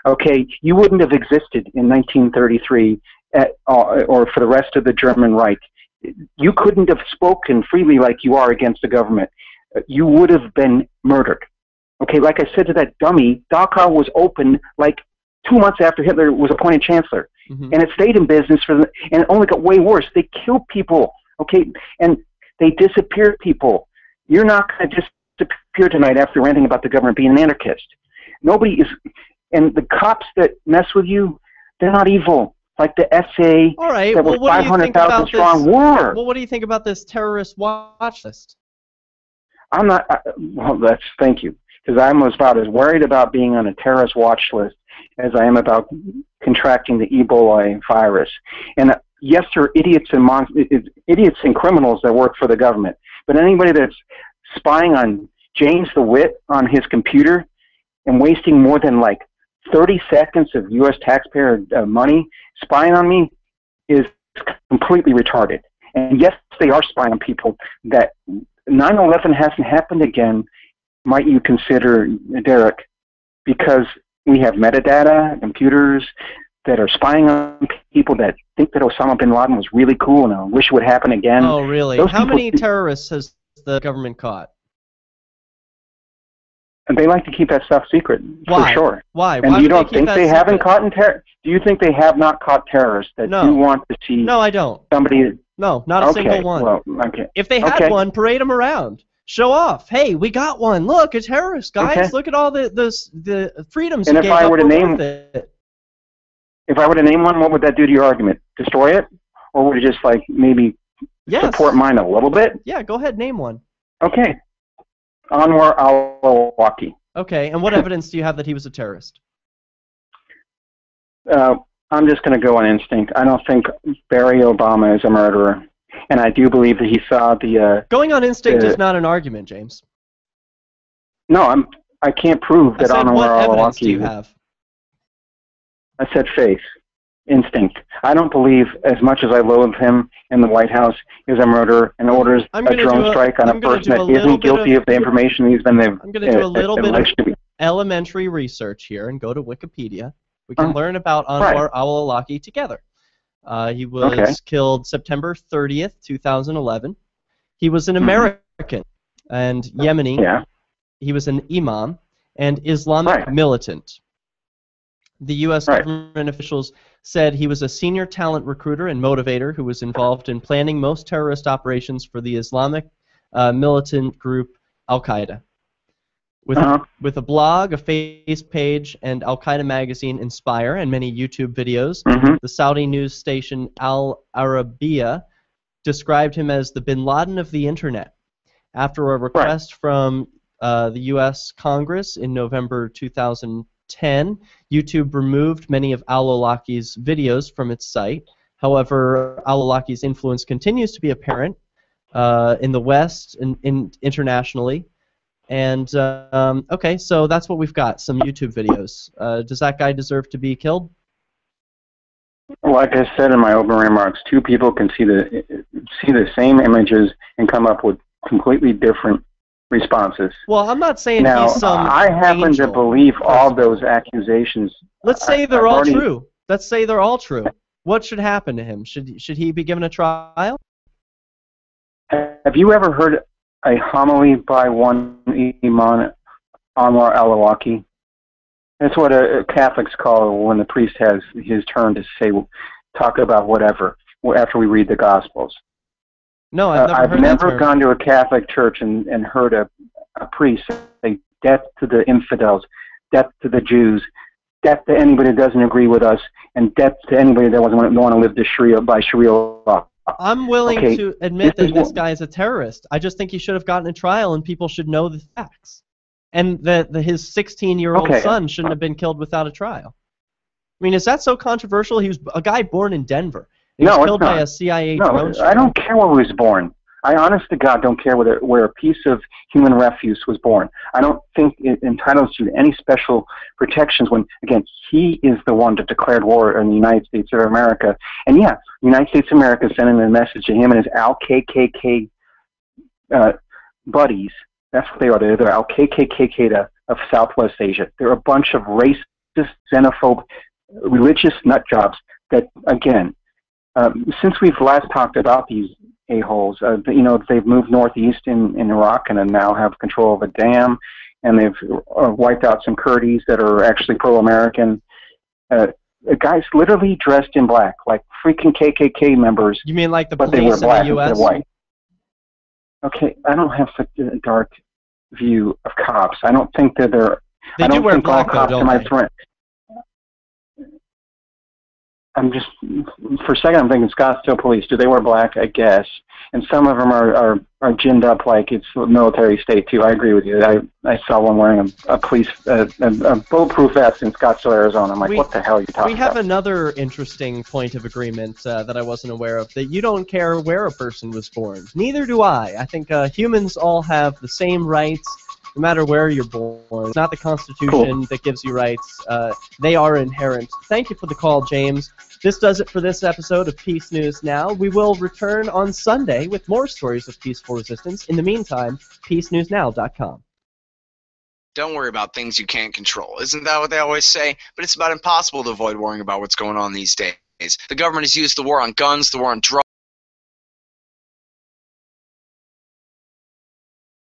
Okay, you wouldn't have existed in 1933 or for the rest of the German Reich. You couldn't have spoken freely like you are against the government. You would have been murdered. Okay, like I said to that dummy, Dachau was open like 2 months after Hitler was appointed chancellor. And it stayed in business and it only got way worse. They killed people, okay, and they disappeared people. You're not going to disappear tonight after ranting about the government being an anarchist. Nobody is, and the cops that mess with you, they're not evil. Like the SA that was 500,000 strong were. Well, what do you think about this terrorist watch list? I'm not, thank you. Because I'm about as worried about being on a terrorist watch list as I am about contracting the Ebola virus. And yes, there are idiots and criminals that work for the government. But anybody that's spying on James the Wit on his computer and wasting more than like 30 seconds of U.S. taxpayer money spying on me is completely retarded. And yes, they are spying on people. That 9/11 hasn't happened again, might you consider, Derek, because we have metadata, computers that are spying on people that think that Osama bin Laden was really cool and I wish it would happen again. Oh, really? How many terrorists has the government caught? And they like to keep that stuff secret, for sure. Why? And Why you would don't they keep think they that haven't secret? caught do you think they have not caught terrorists that No. you want to see? No, I don't. Somebody. No, not a single one. Well, okay. If they had one, parade them around. Show off. Hey, we got one. Look, a terrorist, guys. Okay. Look at all the freedoms And you if gave I up. were to name, if I were to name one, what would that do to your argument? Destroy it, or would it just like maybe support mine a little bit? Yeah, go ahead, name one. Okay. Anwar al-Awlaki. Okay, and what evidence do you have that he was a terrorist? I'm just going to go on instinct. I don't think Barry Obama is a murderer, and I do believe that he saw the. Going on instinct is not an argument, James. No, I can't prove that Anwar what evidence al-Awlaki. do you have? I said faith, instinct. I don't believe, as much as I loathe him in the White House, is a murderer and orders a drone strike on a person that isn't guilty of the information he's been. I'm going to do a little bit of elementary research here and go to Wikipedia. We can learn about Anwar al-Awlaki together. He was killed September 30th, 2011. He was an American and Yemeni. Yeah. He was an imam and Islamic militant. The U.S. government officials said he was a senior talent recruiter and motivator who was involved in planning most terrorist operations for the Islamic militant group Al-Qaeda. With a blog, a face page, and Al-Qaeda magazine Inspire, and many YouTube videos, the Saudi news station Al Arabiya described him as the bin Laden of the Internet. After a request from the U.S. Congress in November 2010, 10, YouTube removed many of Al-Awlaki's videos from its site. However, Al-Awlaki's influence continues to be apparent in the West and internationally. And, okay, so that's what we've got, some YouTube videos. Does that guy deserve to be killed? Like I said in my opening remarks, two people can see the same images and come up with completely different responses. Well, I'm not saying now, he's some I happen to believe all those accusations. Let's say they're all true. Let's say they're all true. What should happen to him? Should he be given a trial? Have you ever heard a homily by one Imam Anwar al-Awlaki? That's what Catholics call when the priest has his turn to say, talk about whatever, after we read the Gospels. No, I've never gone to a Catholic church and heard a priest say, death to the infidels, death to the Jews, death to anybody that doesn't agree with us, and death to anybody that doesn't want to live by Sharia law. I'm willing to admit that this guy is a terrorist. I just think he should have gotten a trial and people should know the facts. And that his 16-year-old son shouldn't have been killed without a trial. I mean, is that so controversial? He was a guy born in Denver. He was killed by a CIA drone strike. I don't care where he was born. I honest to God don't care where a piece of human refuse was born. I don't think it entitles you to any special protections when, again, he is the one that declared war on the United States of America. And yeah, the United States of America is sending a message to him and his Al-KKK buddies. That's what they are. They're the Al-KKK of Southwest Asia. They're a bunch of racist, xenophobe, religious nutjobs that, again, since we've last talked about these a-holes, they've moved northeast in Iraq and now have control of a dam, and they've wiped out some Kurds that are actually pro-American. Guys literally dressed in black, like freaking KKK members. You mean like the but they were police in black the U.S.? instead of white. Okay, I don't have such a dark view of cops. I don't think that they're... They I don't do wear think all black, though, cops don't are my they? friend. I'm just, for a second, I'm thinking Scottsdale police. Do they wear black? I guess. And some of them are ginned up like it's a military state, too. I agree with you. I saw one wearing a bulletproof vest in Scottsdale, Arizona. I'm like, what the hell are you talking about? We have another interesting point of agreement that I wasn't aware of, that you don't care where a person was born. Neither do I. I think humans all have the same rights, no matter where you're born. It's not the Constitution that gives you rights. They are inherent. Thank you for the call, James. This does it for this episode of Peace News Now. We will return on Sunday with more stories of peaceful resistance. In the meantime, PeaceNewsNow.com. Don't worry about things you can't control. Isn't that what they always say? But it's about impossible to avoid worrying about what's going on these days. The government has used the war on guns, the war on drugs,